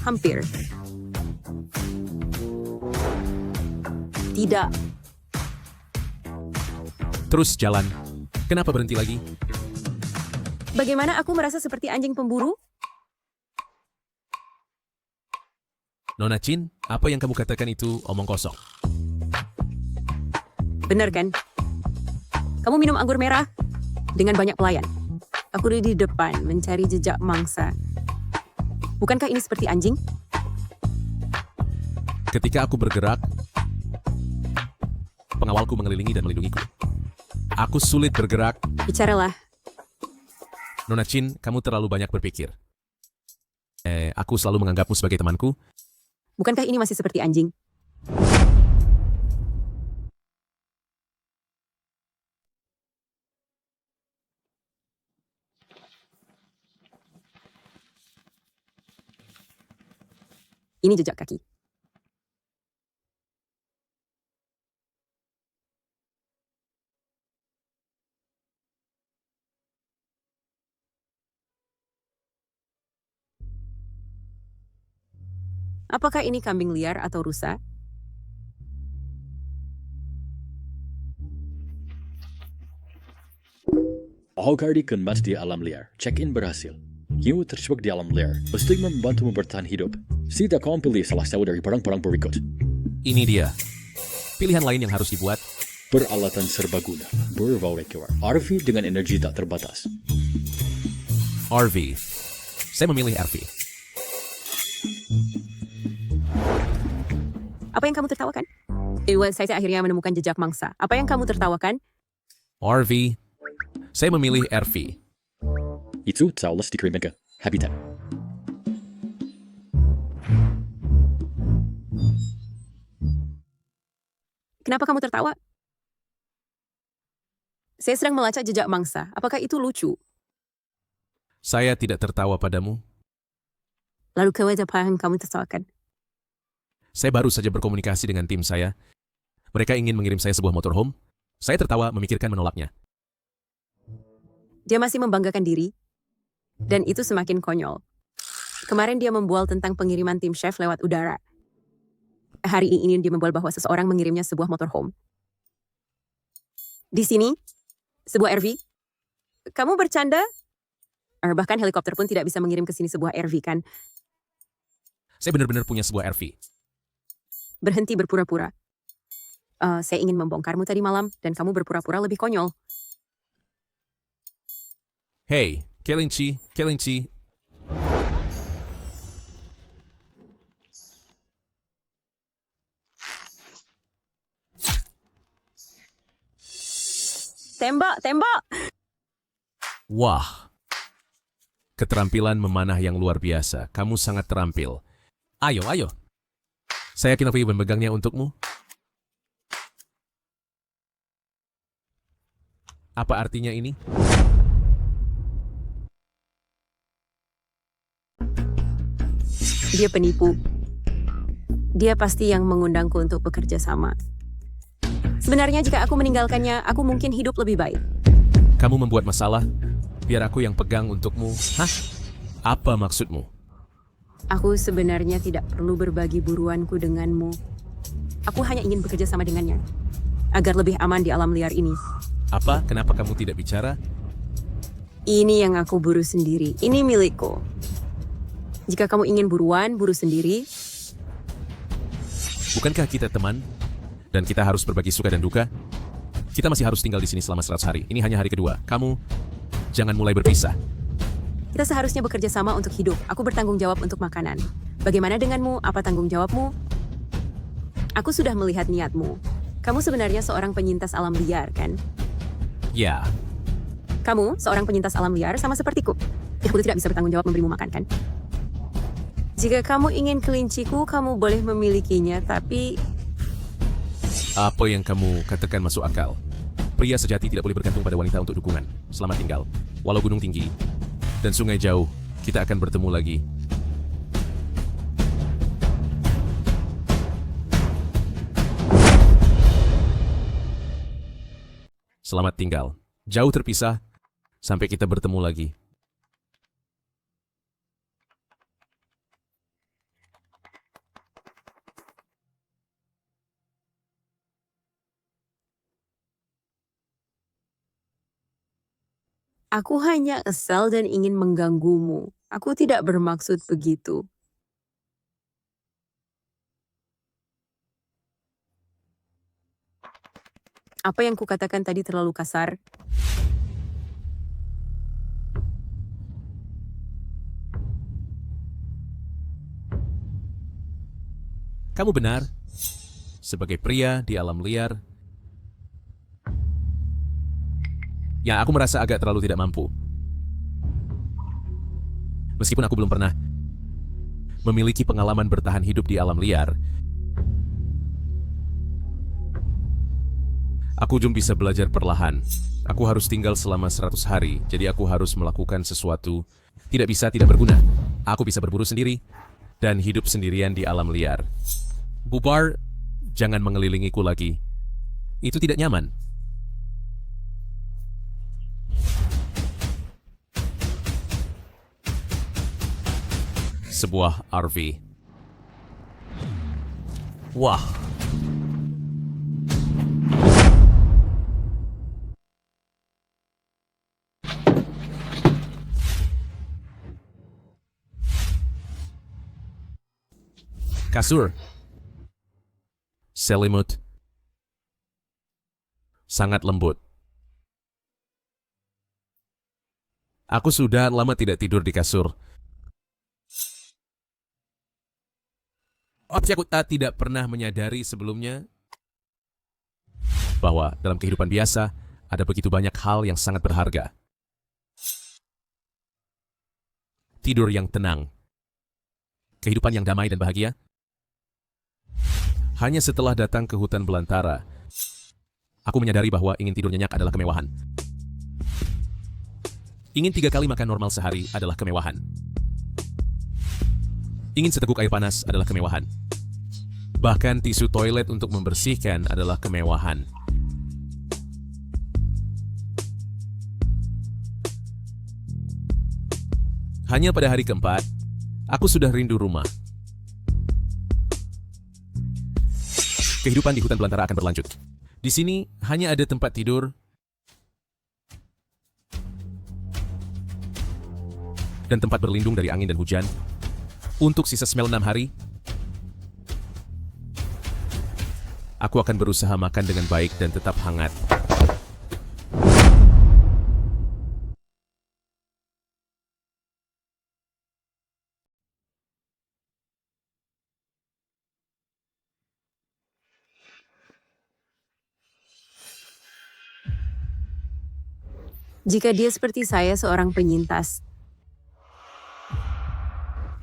Hampir. Tidak. Terus jalan. Kenapa berhenti lagi? Bagaimana aku merasa seperti anjing pemburu? Nona Chin, apa yang kamu katakan itu omong kosong. Benar kan? Kamu minum anggur merah dengan banyak pelayan. Aku di depan mencari jejak mangsa. Bukankah ini seperti anjing? Ketika aku bergerak, pengawalku mengelilingi dan melindungiku. Aku sulit bergerak. Bicaralah. Nona Chin, kamu terlalu banyak berpikir. Aku selalu menganggapmu sebagai temanku. Bukankah ini masih seperti anjing? Ini jejak kaki. Apakah ini kambing liar atau rusa? Hawkhardy kemas di alam liar. Check-in berhasil. Hiu terjebak di alam liar. Stigma membantu bertahan hidup. Sita kamu pilih salah satu dari barang-barang berikut. Ini dia. Pilihan lain yang harus dibuat. Peralatan serbaguna. Bervaurekor. RV dengan energi tak terbatas. RV. Saya memilih RV. Apa yang kamu tertawakan? Saya akhirnya menemukan jejak mangsa. Apa yang kamu tertawakan? RV. Saya memilih RV. Itu Saulus dikirimkan ke Habitat. Kenapa kamu tertawa? Saya sedang melacak jejak mangsa. Apakah itu lucu? Saya tidak tertawa padamu. Lalu apa yang kamu tertawakan? Saya baru saja berkomunikasi dengan tim saya. Mereka ingin mengirim saya sebuah motorhome. Saya tertawa memikirkan menolaknya. Dia masih membanggakan diri. Dan itu semakin konyol. Kemarin dia membual tentang pengiriman tim chef lewat udara. Hari ini dia membual bahwa seseorang mengirimnya sebuah motorhome. Di sini, sebuah RV. Kamu bercanda? Bahkan helikopter pun tidak bisa mengirim ke sini sebuah RV, kan? Saya benar-benar punya sebuah RV. Berhenti berpura-pura. Saya ingin membongkarmu tadi malam, dan kamu berpura-pura lebih konyol. Hey, Kelinci. Tembak! Wah. Keterampilan memanah yang luar biasa. Kamu sangat terampil. Ayo. Saya yakin aku memegangnya untukmu. Apa artinya ini? Dia penipu. Dia pasti yang mengundangku untuk bekerja sama. Sebenarnya jika aku meninggalkannya, aku mungkin hidup lebih baik. Kamu membuat masalah, biar aku yang pegang untukmu. Hah? Apa maksudmu? Aku sebenarnya tidak perlu berbagi buruanku denganmu. Aku hanya ingin bekerja sama dengannya, agar lebih aman di alam liar ini. Apa? Kenapa kamu tidak bicara? Ini yang aku buru sendiri. Ini milikku. Jika kamu ingin buruan, buru sendiri. Bukankah kita teman? Dan kita harus berbagi suka dan duka? Kita masih harus tinggal di sini selama 100 hari. Ini hanya hari kedua. Kamu, jangan mulai berpisah. Kita seharusnya bekerja sama untuk hidup. Aku bertanggung jawab untuk makanan. Bagaimana denganmu? Apa tanggung jawabmu? Aku sudah melihat niatmu. Kamu sebenarnya seorang penyintas alam liar, kan? Ya, Kamu seorang penyintas alam liar sama sepertiku. Aku tidak bisa bertanggung jawab memberimu makan, kan? Jika kamu ingin kelinciku, kamu boleh memilikinya, tapi apa yang kamu katakan masuk akal. Pria sejati tidak boleh bergantung pada wanita untuk dukungan. Selamat tinggal. Walau gunung tinggi dan sungai jauh, kita akan bertemu lagi. Selamat tinggal. Jauh terpisah, sampai kita bertemu lagi. Aku hanya kesal dan ingin mengganggumu. Aku tidak bermaksud begitu. Apa yang kukatakan tadi terlalu kasar? Kamu benar. Sebagai pria di alam liar, ya aku merasa agak terlalu tidak mampu. Meskipun aku belum pernah memiliki pengalaman bertahan hidup di alam liar, aku cuma bisa belajar perlahan. Aku harus tinggal selama 100 hari, jadi aku harus melakukan sesuatu. Tidak bisa tidak berguna. Aku bisa berburu sendiri dan hidup sendirian di alam liar. Bubar, jangan mengelilingiku lagi. Itu tidak nyaman. Sebuah RV. Wah. Kasur. Selimut. Sangat lembut. Aku sudah lama tidak tidur di kasur. Aku tidak pernah menyadari sebelumnya bahwa dalam kehidupan biasa ada begitu banyak hal yang sangat berharga. Tidur yang tenang. Kehidupan yang damai dan bahagia. Hanya setelah datang ke hutan belantara, aku menyadari bahwa ingin tidur nyenyak adalah kemewahan. Ingin 3 kali makan normal sehari adalah kemewahan. Ingin seteguk air panas adalah kemewahan. Bahkan tisu toilet untuk membersihkan adalah kemewahan. Hanya pada hari keempat, aku sudah rindu rumah. Kehidupan di hutan belantara akan berlanjut. Di sini hanya ada tempat tidur dan tempat berlindung dari angin dan hujan. Untuk sisa 96 hari, aku akan berusaha makan dengan baik dan tetap hangat. Jika dia seperti saya seorang penyintas,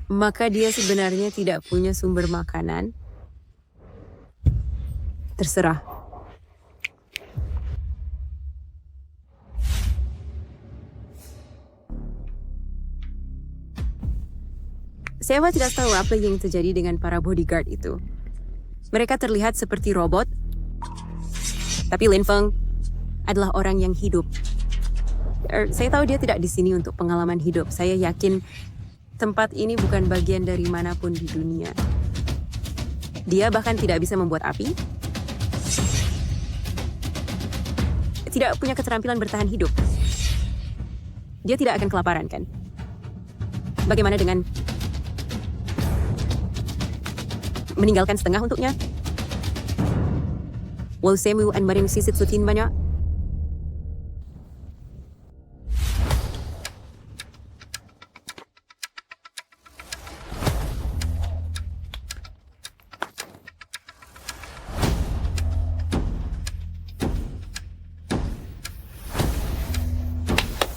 maka dia sebenarnya tidak punya sumber makanan. Terserah. Saya tidak tahu apa yang terjadi dengan para bodyguard itu. Mereka terlihat seperti robot, tapi Lin Feng adalah orang yang hidup. Saya tahu dia tidak di sini untuk pengalaman hidup. Saya yakin tempat ini bukan bagian dari manapun di dunia. Dia bahkan tidak bisa membuat api. Tidak punya keterampilan bertahan hidup. Dia tidak akan kelaparan, kan? Bagaimana dengan meninggalkan setengah untuknya? Wal semu an marin sisit sutin banyak.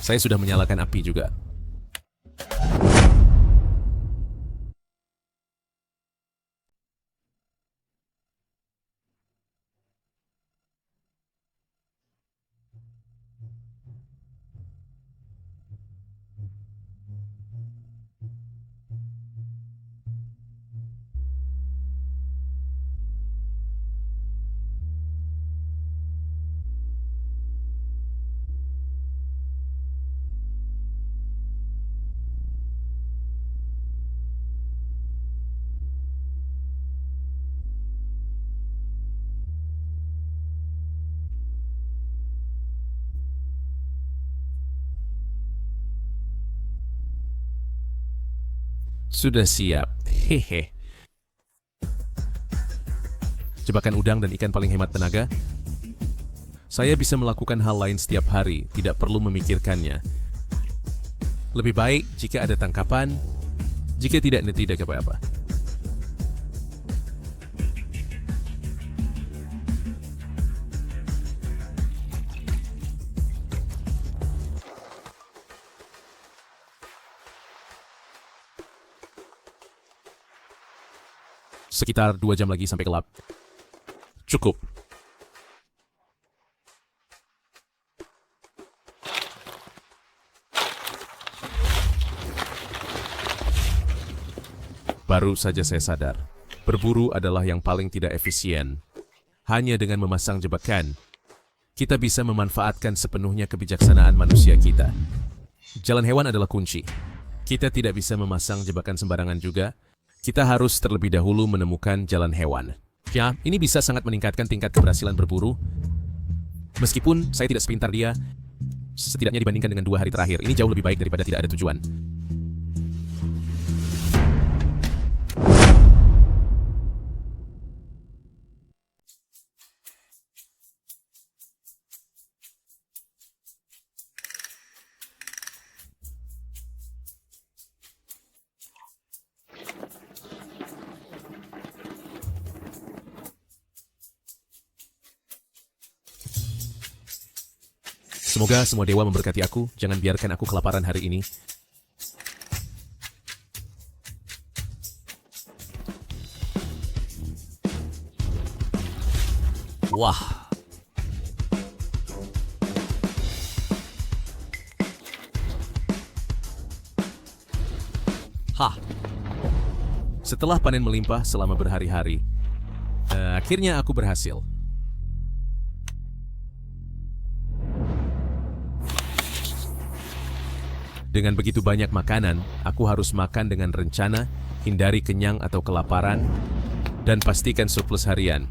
Saya sudah menyalakan api juga. Sudah siap. Hehe. Jebakan udang dan ikan paling hemat tenaga. Saya bisa melakukan hal lain setiap hari, tidak perlu memikirkannya. Lebih baik jika ada tangkapan, jika tidak apa-apa. Sekitar 2 jam lagi sampai gelap. Cukup. Baru saja saya sadar, berburu adalah yang paling tidak efisien. Hanya dengan memasang jebakan, kita bisa memanfaatkan sepenuhnya kebijaksanaan manusia kita. Jalan hewan adalah kunci. Kita tidak bisa memasang jebakan sembarangan juga. Kita harus terlebih dahulu menemukan jalan hewan. Ya, ini bisa sangat meningkatkan tingkat keberhasilan berburu. Meskipun saya tidak sepintar dia, setidaknya dibandingkan dengan 2 hari terakhir, ini jauh lebih baik daripada tidak ada tujuan. Semoga semua dewa memberkati aku, jangan biarkan aku kelaparan hari ini. Wah. Hah. Setelah panen melimpah selama berhari-hari, akhirnya aku berhasil. Dengan begitu banyak makanan, aku harus makan dengan rencana, hindari kenyang atau kelaparan, dan pastikan surplus harian.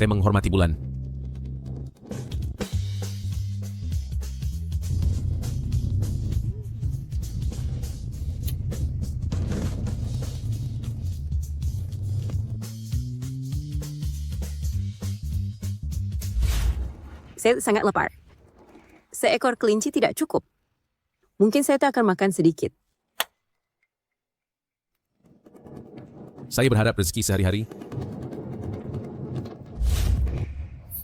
Saya menghormati bulan. Saya sangat lapar. Seekor kelinci tidak cukup. Mungkin saya akan makan sedikit. Saya berharap rezeki sehari-hari.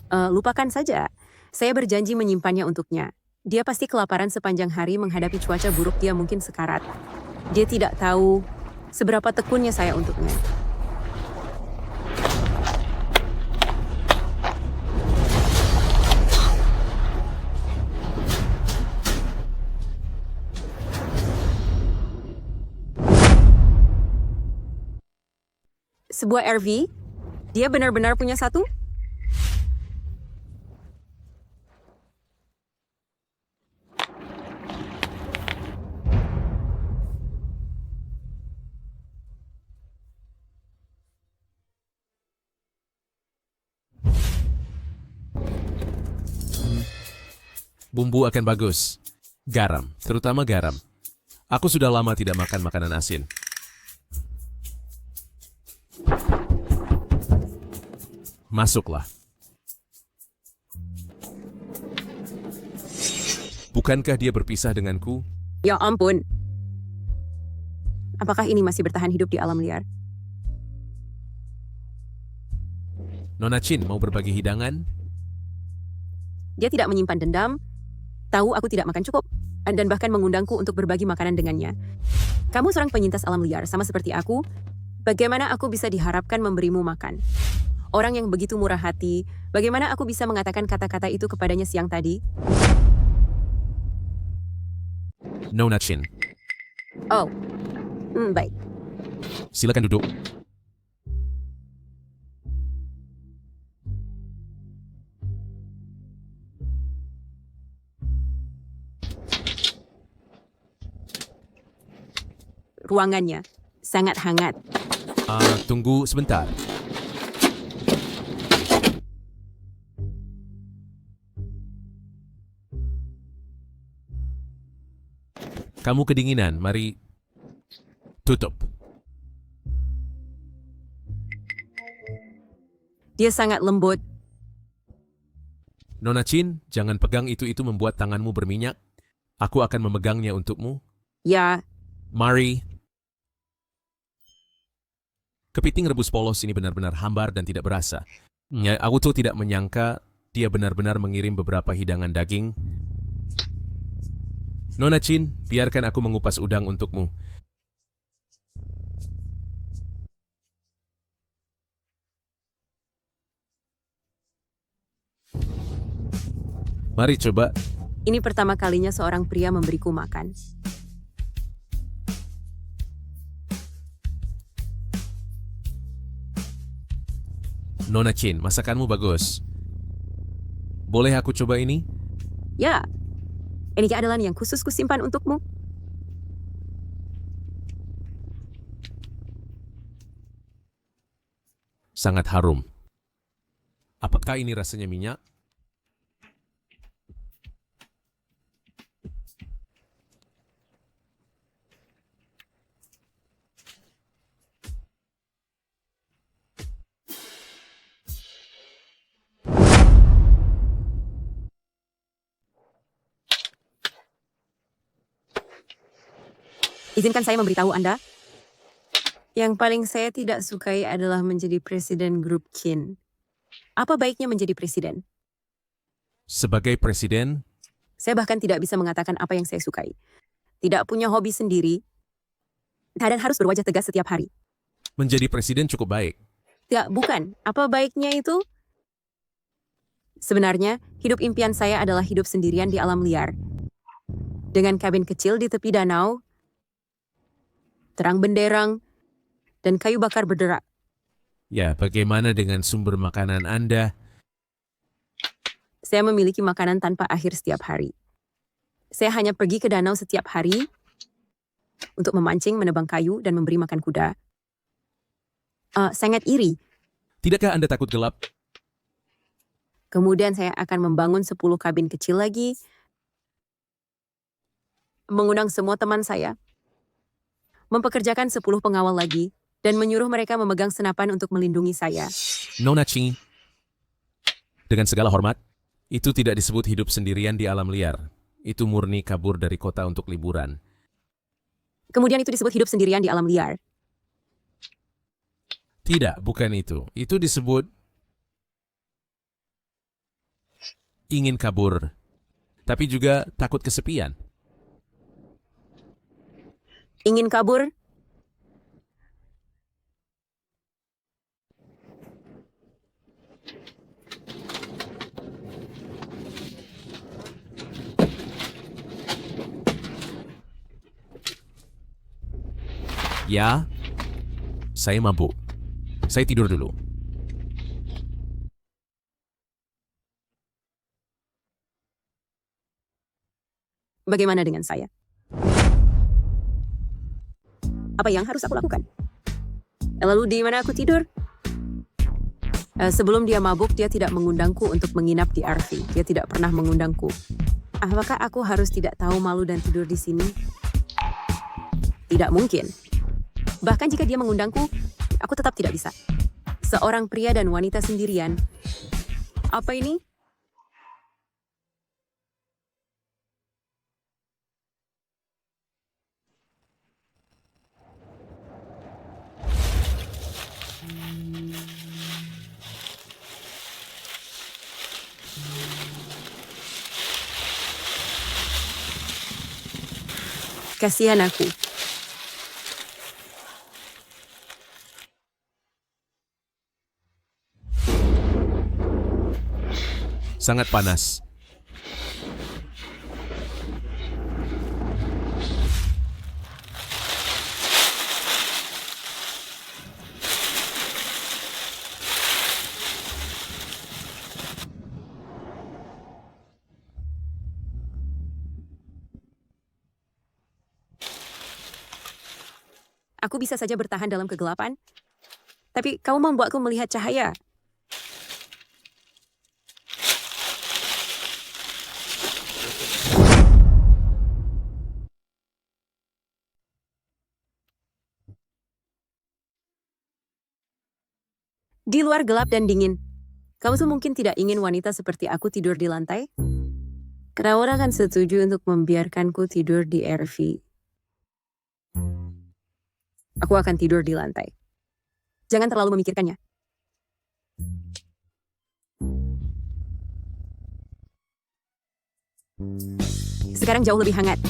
Lupakan saja. Saya berjanji menyimpannya untuknya. Dia pasti kelaparan sepanjang hari menghadapi cuaca buruk, dia mungkin sekarat. Dia tidak tahu seberapa tekunnya saya untuknya. Sebuah RV? Dia benar-benar punya satu? Bumbu akan bagus. Garam, terutama garam. Aku sudah lama tidak makan makanan asin. Masuklah. Bukankah dia berpisah denganku? Ya ampun. Apakah ini masih bertahan hidup di alam liar? Nona Chin mau berbagi hidangan? Dia tidak menyimpan dendam, tahu aku tidak makan cukup, dan bahkan mengundangku untuk berbagi makanan dengannya. Kamu seorang penyintas alam liar, sama seperti aku. Bagaimana aku bisa diharapkan memberimu makan? Orang yang begitu murah hati, bagaimana aku bisa mengatakan kata-kata itu kepadanya siang tadi? Nona Chin, Oh, baik. silakan duduk. ruangannya. Sangat hangat. Tunggu sebentar. Kamu kedinginan, mari tutup. Dia sangat lembut. Nona Chin, jangan pegang itu membuat tanganmu berminyak. Aku akan memegangnya untukmu. Ya, Mari. Kepiting rebus polos ini benar-benar hambar dan tidak berasa. Aku tuh tidak menyangka dia benar-benar mengirim beberapa hidangan daging. Nona Chin, biarkan aku mengupas udang untukmu. Mari coba. ini pertama kalinya seorang pria memberiku makan. Nona Chin, masakanmu bagus. Boleh aku coba ini? Ya, ini adalah yang khusus kusimpan untukmu. Sangat harum. Apakah ini rasanya minyak? Izinkan saya memberitahu Anda. Yang paling saya tidak sukai adalah menjadi presiden grup Kin. Apa baiknya menjadi presiden? Sebagai presiden, Saya bahkan tidak bisa mengatakan apa yang saya sukai. Tidak punya hobi sendiri. Dan harus berwajah tegas setiap hari. menjadi presiden cukup baik. Tidak, bukan. Apa baiknya itu? Sebenarnya, hidup impian saya adalah hidup sendirian di alam liar. Dengan kabin kecil di tepi danau, terang benderang, dan kayu bakar berderak. Ya, bagaimana dengan sumber makanan Anda? Saya memiliki makanan tanpa akhir setiap hari. Saya hanya pergi ke danau setiap hari untuk memancing, menebang kayu, dan memberi makan kuda. Sangat iri. Tidakkah Anda takut gelap? Kemudian saya akan membangun 10 kabin kecil lagi, mengundang semua teman saya, mempekerjakan 10 pengawal lagi, dan menyuruh mereka memegang senapan untuk melindungi saya. Nona Chin, dengan segala hormat, itu tidak disebut hidup sendirian di alam liar. Itu murni kabur dari kota untuk liburan. Kemudian itu disebut hidup sendirian di alam liar. Tidak, bukan itu. Itu disebut ingin kabur, tapi juga takut kesepian. Ingin kabur? Ya, saya mabuk. Saya tidur dulu. Bagaimana dengan saya? Apa yang harus aku lakukan? Lalu di mana aku tidur? Sebelum dia mabuk, dia tidak mengundangku untuk menginap di RV. Dia tidak pernah mengundangku. Apakah aku harus tidak tahu malu dan tidur di sini? Tidak mungkin. Bahkan jika dia mengundangku, aku tetap tidak bisa. Seorang pria dan wanita sendirian. Apa ini? Kasihan aku. Sangat panas. Aku bisa saja bertahan dalam kegelapan, tapi kau membuatku melihat cahaya. Di luar gelap dan dingin. Kamu tuh mungkin tidak ingin wanita seperti aku tidur di lantai? Kenapa akan setuju untuk membiarkanku tidur di RV? Aku akan tidur di lantai. Jangan terlalu memikirkannya. Sekarang jauh lebih hangat.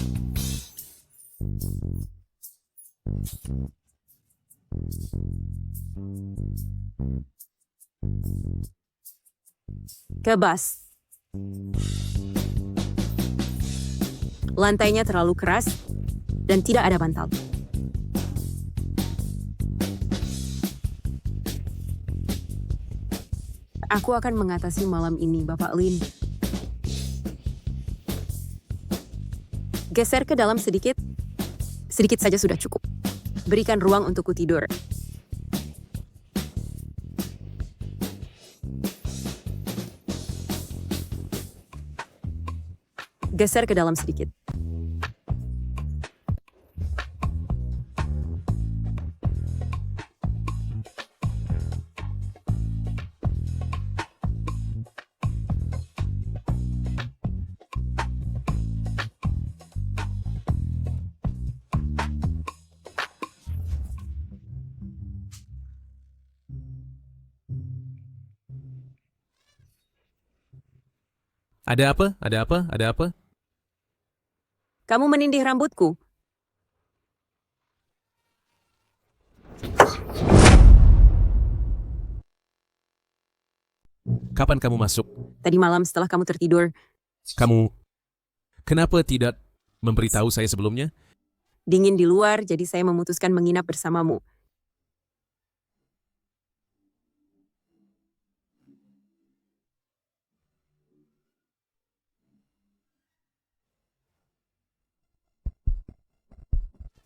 Kebas. Lantainya terlalu keras dan tidak ada bantal. Aku akan mengatasi malam ini, Bapak Lin. Geser ke dalam sedikit. Sedikit saja sudah cukup. Berikan ruang untukku tidur. Geser ke dalam sedikit. Ada apa? Ada apa? Ada apa? Kamu menindih rambutku. Kapan kamu masuk? Tadi malam setelah kamu tertidur. Kamu kenapa tidak memberitahu saya sebelumnya? Dingin di luar, jadi saya memutuskan menginap bersamamu.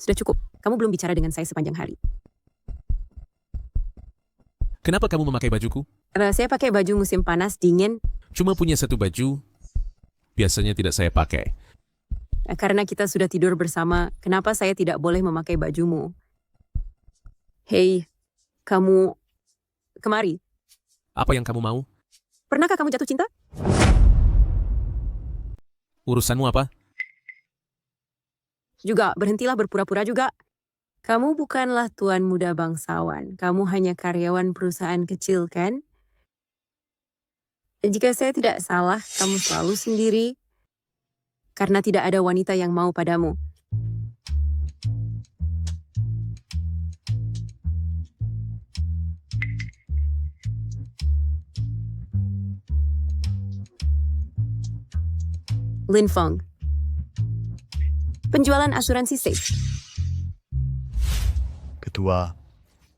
Sudah cukup. Kamu belum bicara dengan saya sepanjang hari. Kenapa kamu memakai bajuku? Saya pakai baju musim panas, dingin. Cuma punya satu baju. Biasanya tidak saya pakai. Karena kita sudah tidur bersama, kenapa saya tidak boleh memakai bajumu? Hei, kamu kemari. Apa yang kamu mau? Pernahkah kamu jatuh cinta? Urusanmu apa? Juga, berhentilah berpura-pura juga. Kamu bukanlah tuan muda bangsawan. Kamu hanya karyawan perusahaan kecil, kan? Jika saya tidak salah, kamu selalu sendiri. Karena tidak ada wanita yang mau padamu. Lin Feng. Penjualan asuransi Safe. Ketua,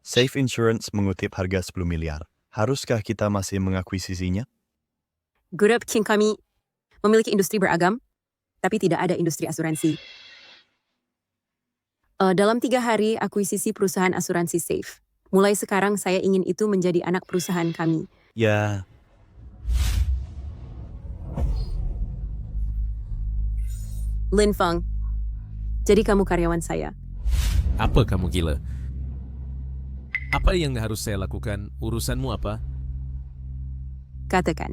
Safe Insurance mengutip harga 10 miliar. Haruskah kita masih mengakuisisinya? Grup King kami memiliki industri beragam, tapi tidak ada industri asuransi. Dalam 3 hari, akuisisi perusahaan asuransi Safe. Mulai sekarang, saya ingin itu menjadi anak perusahaan kami. Ya, Lin Feng. Jadi kamu karyawan saya. Apa kamu gila? Apa yang harus saya lakukan? Urusanmu apa? Katakan.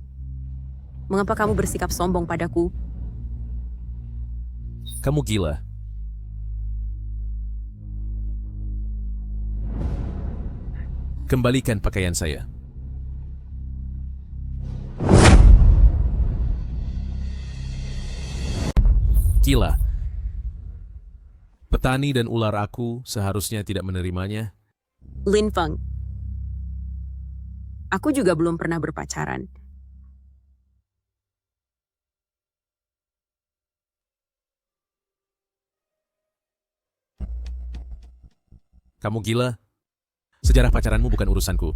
Mengapa kamu bersikap sombong padaku? Kamu gila. Kembalikan pakaian saya. Gila. Petani dan ular aku seharusnya tidak menerimanya. Lin Feng. Aku juga belum pernah berpacaran. Kamu gila? Sejarah pacaranmu bukan urusanku.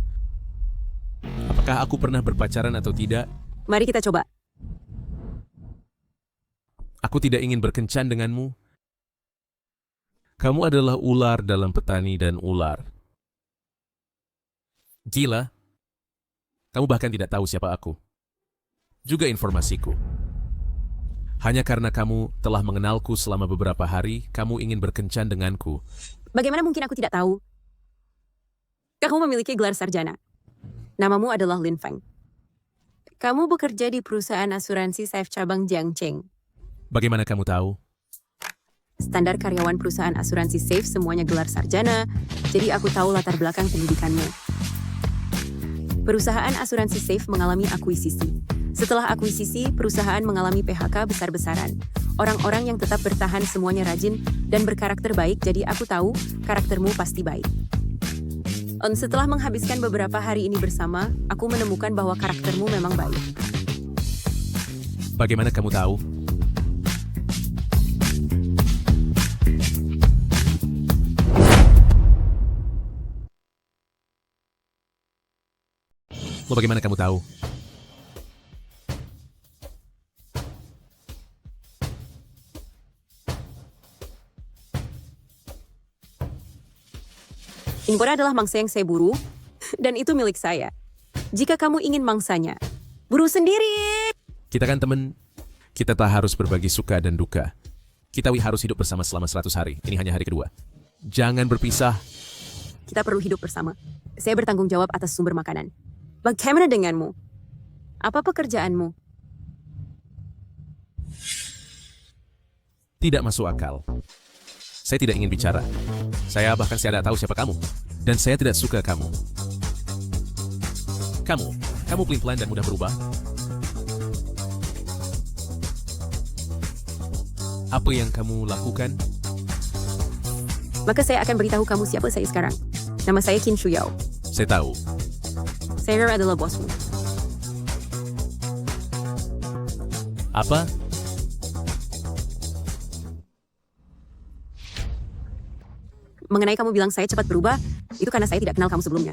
Apakah aku pernah berpacaran atau tidak? Mari kita coba. Aku tidak ingin berkencan denganmu. Kamu adalah ular dalam petani dan ular. Gila. Kamu bahkan tidak tahu siapa aku. Juga informasiku. Hanya karena kamu telah mengenalku selama beberapa hari, kamu ingin berkencan denganku. Bagaimana mungkin aku tidak tahu? Kamu memiliki gelar sarjana. Namamu adalah Lin Feng. Kamu bekerja di perusahaan asuransi Safe cabang Jiangcheng. Bagaimana kamu tahu? Standar karyawan perusahaan asuransi Safe semuanya gelar sarjana, jadi aku tahu latar belakang pendidikanmu. Perusahaan asuransi Safe mengalami akuisisi. Setelah akuisisi, perusahaan mengalami PHK besar-besaran. Orang-orang yang tetap bertahan semuanya rajin dan berkarakter baik, jadi aku tahu karaktermu pasti baik. Setelah menghabiskan beberapa hari ini bersama, aku menemukan bahwa karaktermu memang baik. Bagaimana kamu tahu? Bagaimana kamu tahu? Ingkora adalah mangsa yang saya buru, dan itu milik saya. Jika kamu ingin mangsanya, buru sendiri. Kita kan teman, kita tak harus berbagi suka dan duka. Kita harus hidup bersama selama 100 hari. Ini hanya hari kedua. Jangan berpisah. Kita perlu hidup bersama. Saya bertanggung jawab atas sumber makanan. Bagaimana denganmu? Apa pekerjaanmu? Tidak masuk akal. Saya tidak ingin bicara. Saya tidak tahu siapa kamu. Dan saya tidak suka kamu. Kamu pelin-pelan dan mudah berubah. Apa yang kamu lakukan? Maka saya akan beritahu kamu siapa saya sekarang. Nama saya Qin Shuyao. Saya tahu. Saya adalah bosmu. Apa? Mengenai kamu bilang saya cepat berubah, itu karena saya tidak kenal kamu sebelumnya.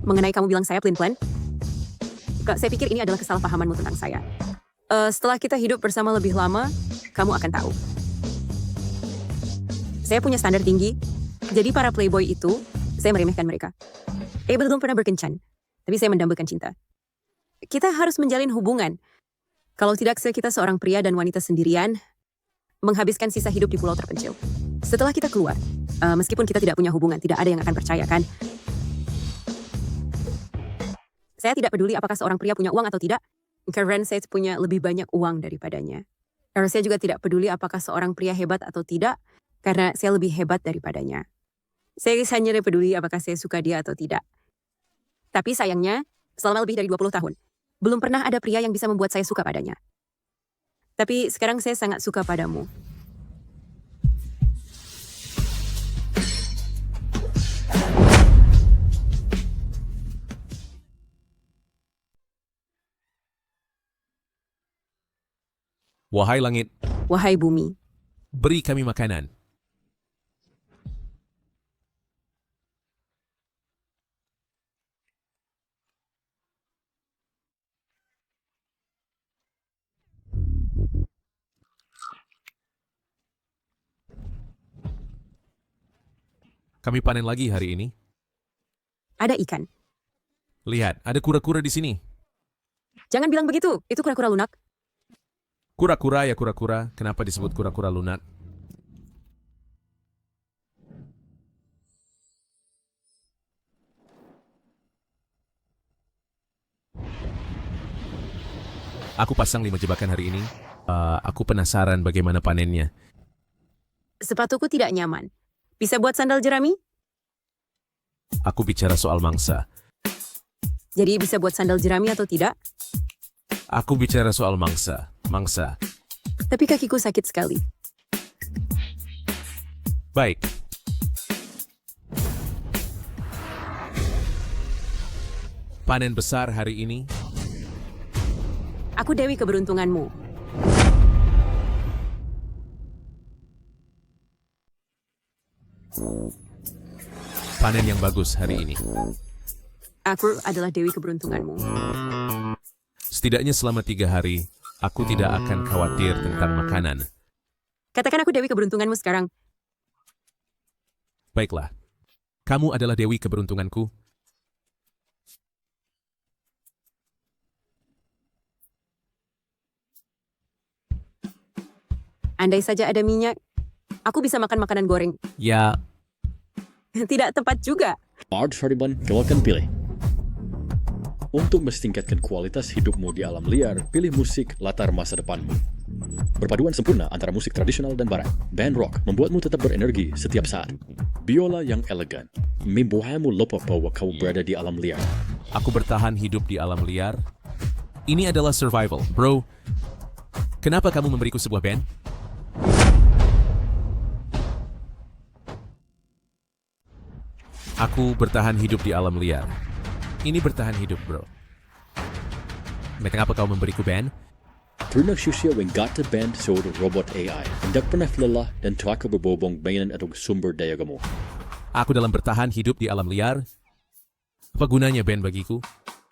Mengenai kamu bilang saya pelin-pelan, saya pikir ini adalah kesalahpahamanmu tentang saya. Setelah kita hidup bersama lebih lama, kamu akan tahu. Saya punya standar tinggi, jadi para playboy itu, saya meremehkan mereka. Belum pernah berkencan, tapi saya mendambakan cinta. Kita harus menjalin hubungan. Kalau tidak, kita seorang pria dan wanita sendirian, menghabiskan sisa hidup di pulau terpencil. Setelah kita keluar, meskipun kita tidak punya hubungan, tidak ada yang akan percaya, kan? Saya tidak peduli apakah seorang pria punya uang atau tidak, karena saya punya lebih banyak uang daripadanya. Saya juga tidak peduli apakah seorang pria hebat atau tidak, karena saya lebih hebat daripadanya. Saya hanya peduli apakah saya suka dia atau tidak. Tapi sayangnya, selama lebih dari 20 tahun, belum pernah ada pria yang bisa membuat saya suka padanya. Tapi sekarang saya sangat suka padamu. Wahai langit, Wahai bumi, beri kami makanan. Kami panen lagi hari ini. ada ikan. Lihat, ada kura-kura di sini. Jangan bilang begitu, itu kura-kura lunak. Kura-kura ya kura-kura. Kenapa disebut kura-kura lunak? Aku pasang 5 jebakan hari ini. Aku penasaran bagaimana panennya. Sepatuku tidak nyaman. Bisa buat sandal jerami? Aku bicara soal mangsa. Jadi bisa buat sandal jerami atau tidak? Aku bicara soal mangsa. Mangsa. Tapi kakiku sakit sekali. Baik. Panen besar hari ini. Aku Dewi keberuntunganmu. Panen yang bagus hari ini. Aku adalah Dewi keberuntunganmu. Setidaknya selama 3 hari, aku tidak akan khawatir tentang makanan. Katakan aku Dewi keberuntunganmu sekarang. Baiklah. Kamu adalah dewi keberuntunganku. Andai saja ada minyak, aku bisa makan makanan goreng. Ya, Tidak tepat juga. Art Shariban, silakan pilih. Untuk meningkatkan kualitas hidupmu di alam liar, pilih musik latar masa depanmu. Perpaduan sempurna antara musik tradisional dan barat. Band rock membuatmu tetap berenergi setiap saat. Biola yang elegan membuatmu lupa bahwa kau berada di alam liar. aku bertahan hidup di alam liar. Ini adalah survival, bro. Kenapa kamu memberiku sebuah band? Aku bertahan hidup di alam liar. Ini bertahan hidup, bro. Mengapa kau memberiku band? Pernah Syusia Wenggata Band Soul Robot AI. Hendak pernah lelah dan takut berbobong mainan atau sumber daya kamu. Aku dalam bertahan hidup di alam liar. Apa gunanya band bagiku?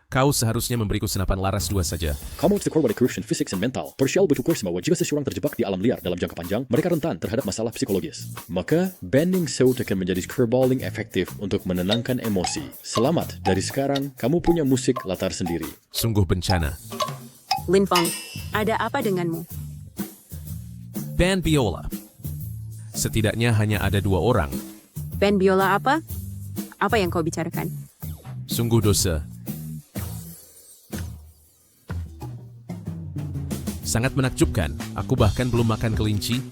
Kau seharusnya memberiku senapan laras 2 saja. Kamu harus korban kerugian fisik dan mental. Persial bersyukur bahwa jika seseorang terjebak di alam liar dalam jangka panjang, mereka rentan terhadap masalah psikologis. Maka, banding soul akan menjadi kerbau efektif untuk menenangkan emosi. Selamat, dari sekarang, kamu punya musik latar sendiri. Sungguh bencana. Lin Fong, ada apa denganmu? Band biola. Setidaknya hanya ada 2 orang. Band biola apa? Apa yang kau bicarakan? Sungguh dosa. Sangat menakjubkan. Aku bahkan belum makan kelinci.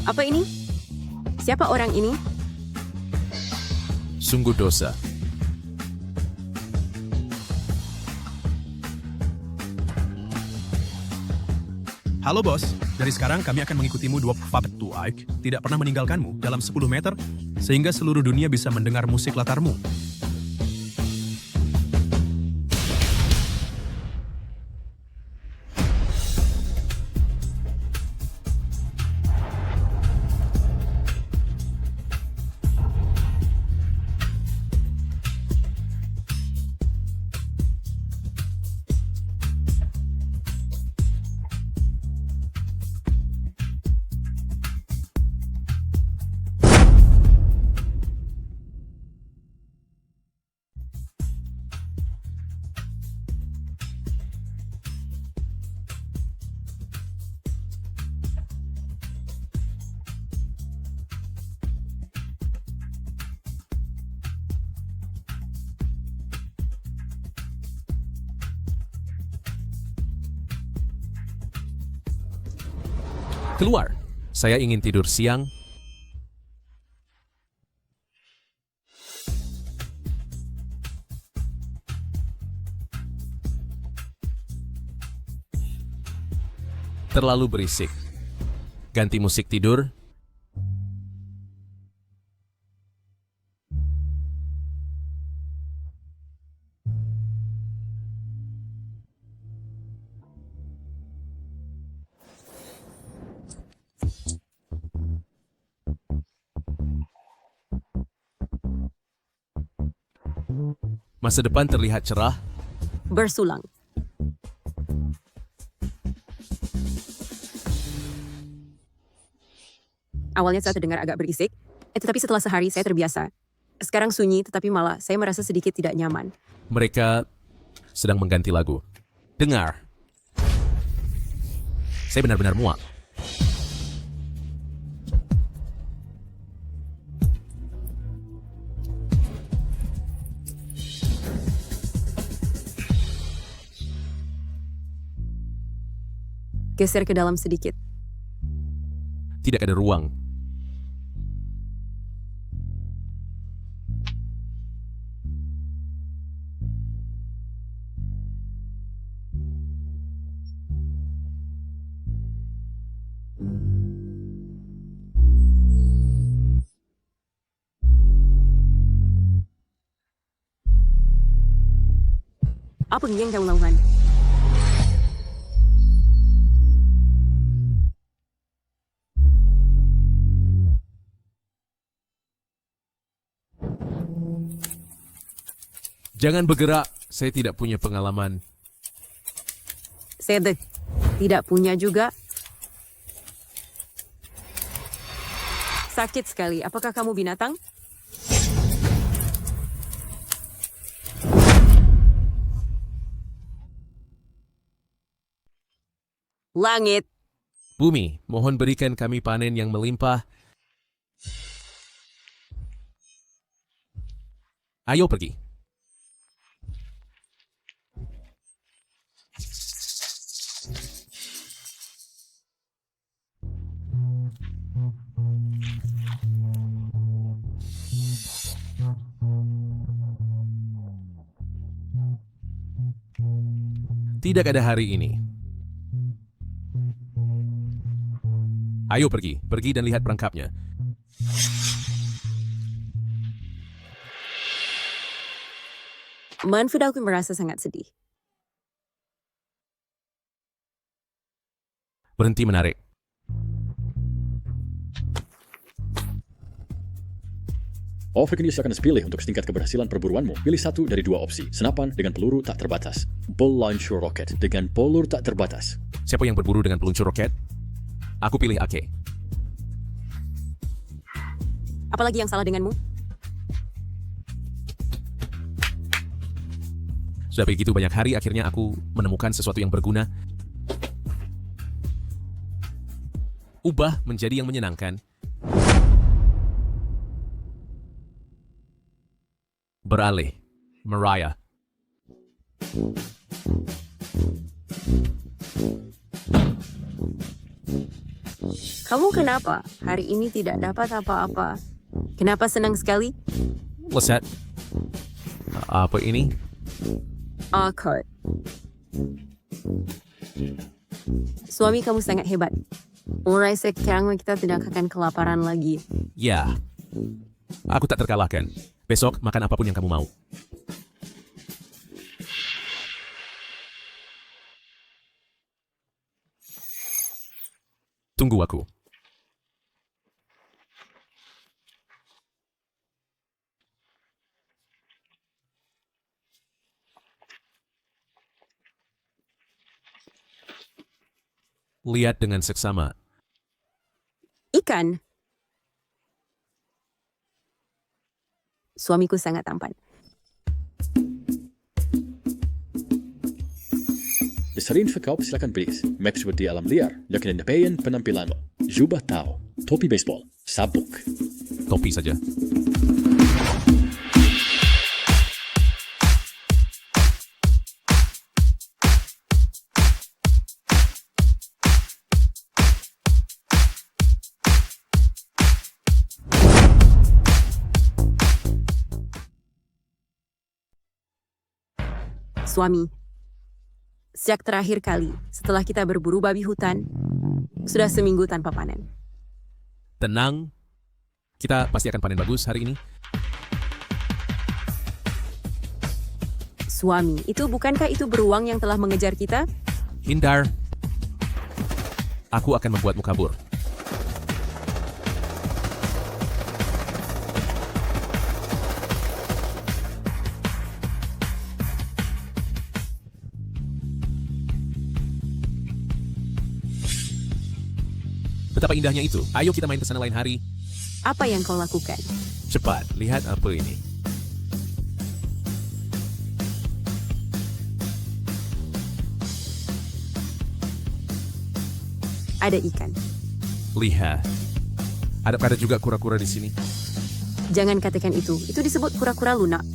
Apa ini? Siapa orang ini? Sungguh dosa. Halo bos, dari sekarang kami akan mengikutimu 24 Ike, tidak pernah meninggalkanmu dalam 10 meter, sehingga seluruh dunia bisa mendengar musik latarmu. Keluar. Saya ingin tidur siang. Terlalu berisik. Ganti musik tidur. Masa depan terlihat cerah. Bersulang. Awalnya saya terdengar agak berisik, tetapi setelah sehari saya terbiasa. Sekarang sunyi, tetapi malah saya merasa sedikit tidak nyaman. Mereka sedang mengganti lagu. Dengar. Saya benar-benar muak. Geser ke dalam sedikit. Tidak ada ruang. Apa yang kau lakukan? Jangan bergerak, saya tidak punya pengalaman. Saya tidak punya juga. Sakit sekali. Apakah kamu binatang? Langit. Bumi, mohon berikan kami panen yang melimpah. Ayo pergi. Tidak ada hari ini. Ayo pergi, pergi dan lihat perangkapnya. Manfred, aku merasa sangat sedih. Berhenti menarik. Overkinius akan pilih untuk tingkat keberhasilan perburuanmu. Pilih satu dari dua opsi. Senapan dengan peluru tak terbatas. Ball launcher rocket dengan peluru tak terbatas. Siapa yang berburu dengan peluncur roket? Aku pilih Ake. Apalagi yang salah denganmu? Sudah begitu banyak hari, akhirnya aku menemukan sesuatu yang berguna. Ubah menjadi yang menyenangkan. Beralih. Mariah. Kamu kenapa? Hari ini tidak dapat apa-apa. Kenapa senang sekali? Lesat. Apa ini? Awkward. Suami kamu sangat hebat. Mulai sekarang kita tidak akan kelaparan lagi. Ya. Aku tak terkalahkan. Besok makan apapun yang kamu mau. Tunggu aku. Lihat dengan seksama. Ikan. Suamiku sangat tampan. Desarin verkoop silakan beli. Maps di alam liar. Yakin nepein penampilanmu. Jubah tau. Topi baseball. Sabuk. Topi saja. Suami. Sejak terakhir kali, setelah kita berburu babi hutan, sudah seminggu tanpa panen. Tenang. Kita pasti akan panen bagus hari ini. Suami, bukankah itu beruang yang telah mengejar kita? Hindar. Aku akan membuatmu kabur. Betapa indahnya itu. Ayo kita main ke sana lain hari. Apa yang kau lakukan? Cepat, lihat apa ini. Ada ikan. Lihat. Ada juga kura-kura di sini. Jangan katakan itu. Itu disebut kura-kura lunak.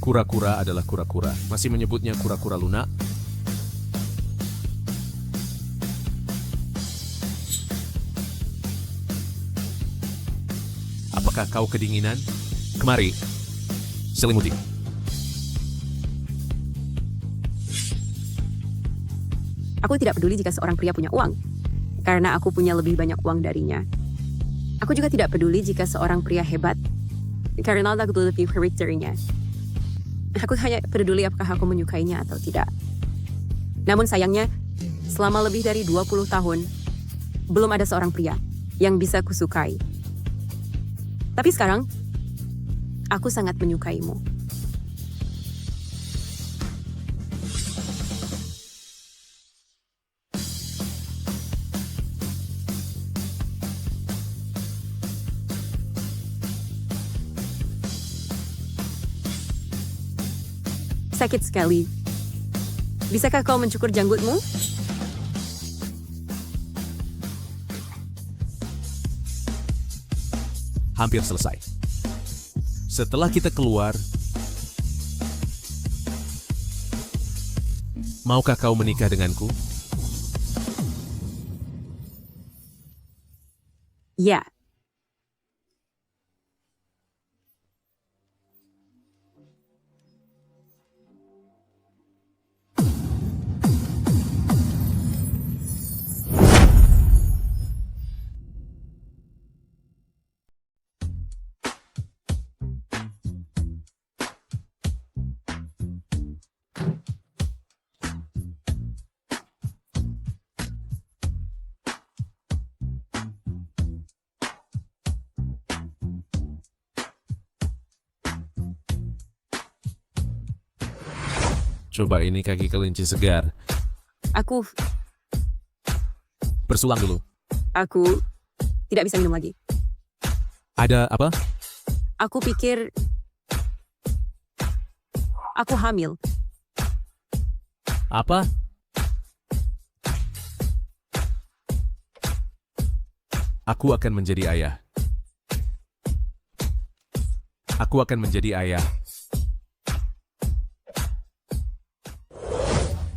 Kura-kura adalah kura-kura. Masih menyebutnya kura-kura lunak. Apakah kau kedinginan? Kemari. Selimuti. Aku tidak peduli jika seorang pria punya uang, karena aku punya lebih banyak uang darinya. Aku juga tidak peduli jika seorang pria hebat, karena aku lebih karakternya. Aku hanya peduli apakah aku menyukainya atau tidak. Namun sayangnya, selama lebih dari 20 tahun, belum ada seorang pria yang bisa kusukai. Tapi sekarang, aku sangat menyukaimu. sakit sekali. Bisakah kau mencukur janggutmu? Hampir selesai. Setelah kita keluar, maukah kau menikah denganku? Ya. Coba ini kaki kelinci segar. Aku Bersulang dulu. tidak bisa minum lagi. Ada apa? Aku pikir aku hamil. Apa? Aku akan menjadi ayah. Aku akan menjadi ayah.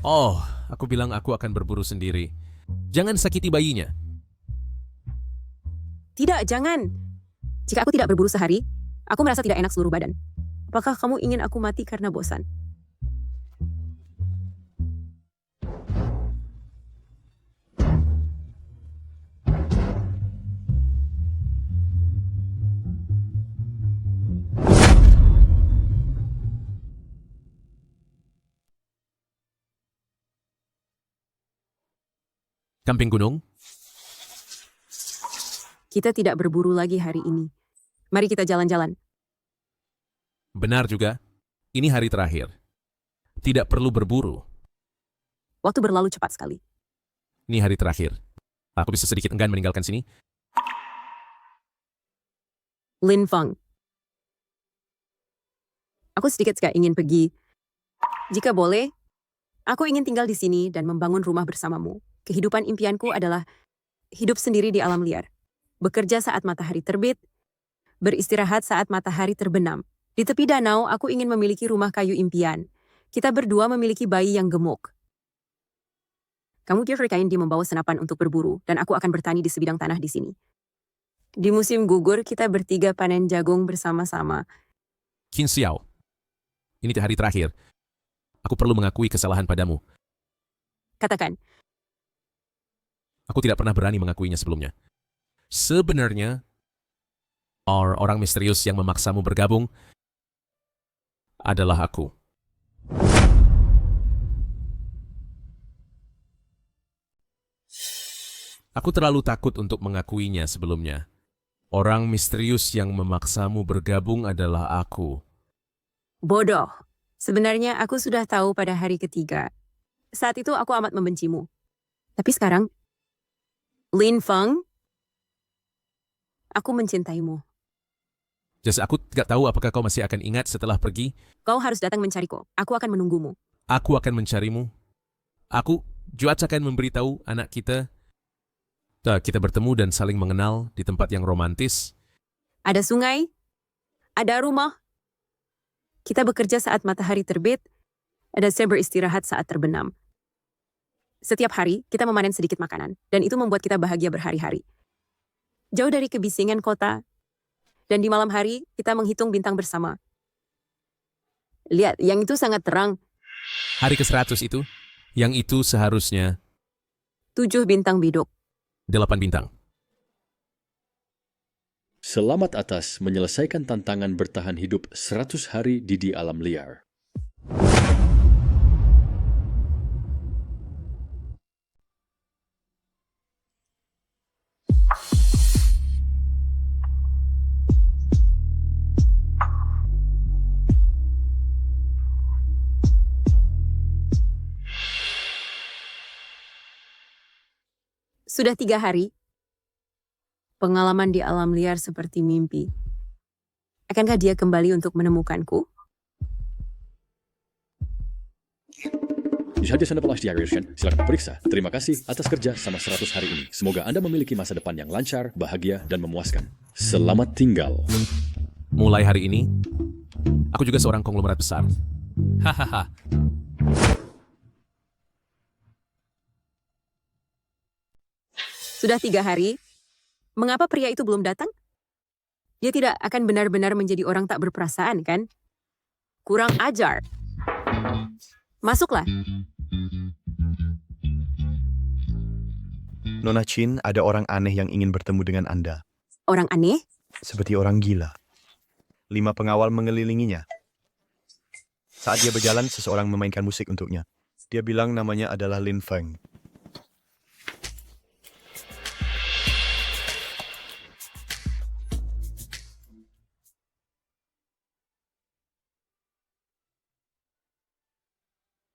Oh, aku bilang aku akan berburu sendiri. Jangan sakiti bayinya. Tidak, jangan. Jika aku tidak berburu sehari, aku merasa tidak enak seluruh badan. Apakah kamu ingin aku mati karena bosan? Camping gunung? Kita tidak berburu lagi hari ini. Mari kita jalan-jalan. Benar juga. Ini hari terakhir. Tidak perlu berburu. Waktu berlalu cepat sekali. Ini hari terakhir. Aku bisa sedikit enggan meninggalkan sini. Lin Feng. Aku sedikit ingin pergi. Jika boleh, aku ingin tinggal di sini dan membangun rumah bersamamu. Kehidupan impianku adalah hidup sendiri di alam liar. Bekerja saat matahari terbit, beristirahat saat matahari terbenam. Di tepi danau, aku ingin memiliki rumah kayu impian. Kita berdua memiliki bayi yang gemuk. Kamu Jeffrey Kaindi membawa senapan untuk berburu, dan aku akan bertani di sebidang tanah di sini. Di musim gugur, kita bertiga panen jagung bersama-sama. Qin Xiao. Ini hari terakhir. Aku perlu mengakui kesalahan padamu. Katakan, Aku tidak pernah berani mengakuinya sebelumnya. Sebenarnya, orang misterius yang memaksamu bergabung adalah aku. Aku terlalu takut untuk mengakuinya sebelumnya. Orang misterius yang memaksamu bergabung adalah aku. bodoh. Sebenarnya aku sudah tahu pada hari ketiga. Saat itu aku amat membencimu. Tapi sekarang, Lin Feng, aku mencintaimu. Jadi aku tidak tahu apakah kau masih akan ingat setelah pergi. Kau harus datang mencariku. Aku akan menunggumu. Aku akan mencarimu. Aku juga akan memberitahu anak kita. Kita bertemu dan saling mengenal di tempat yang romantis. Ada sungai, ada rumah. Kita bekerja saat matahari terbit, ada saya beristirahat saat terbenam. Setiap hari, kita memanen sedikit makanan, dan itu membuat kita bahagia berhari-hari. Jauh dari kebisingan kota, dan di malam hari, kita menghitung bintang bersama. Lihat, yang itu sangat terang. Hari ke-100 itu, yang itu seharusnya 7 bintang biduk. 8 bintang. Selamat atas menyelesaikan tantangan bertahan hidup 100 hari di alam liar. Sudah 3 hari, pengalaman di alam liar seperti mimpi. Akankah dia kembali untuk menemukanku? Jika Anda telah diakhirkan, silakan periksa. Terima kasih atas kerja sama 100 hari ini. Semoga Anda memiliki masa depan yang lancar, bahagia, dan memuaskan. Selamat tinggal. Mulai hari ini, aku juga seorang konglomerat besar. Hahaha. Sudah 3 hari. Mengapa pria itu belum datang? Dia tidak akan benar-benar menjadi orang tak berperasaan, kan? Kurang ajar. Masuklah. Nona Chin, ada orang aneh yang ingin bertemu dengan Anda. Orang aneh? Seperti orang gila. 5 pengawal mengelilinginya. Saat dia berjalan, seseorang memainkan musik untuknya. Dia bilang namanya adalah Lin Feng.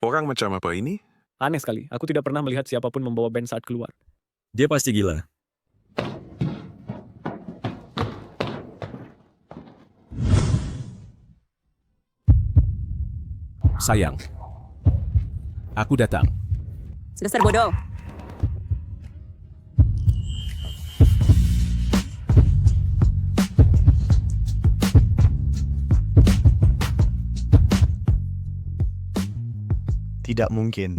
Orang macam apa ini? Aneh sekali, aku tidak pernah melihat siapapun membawa band saat keluar. Dia pasti gila. Sayang. Aku datang. Dasar bodoh. Tidak mungkin.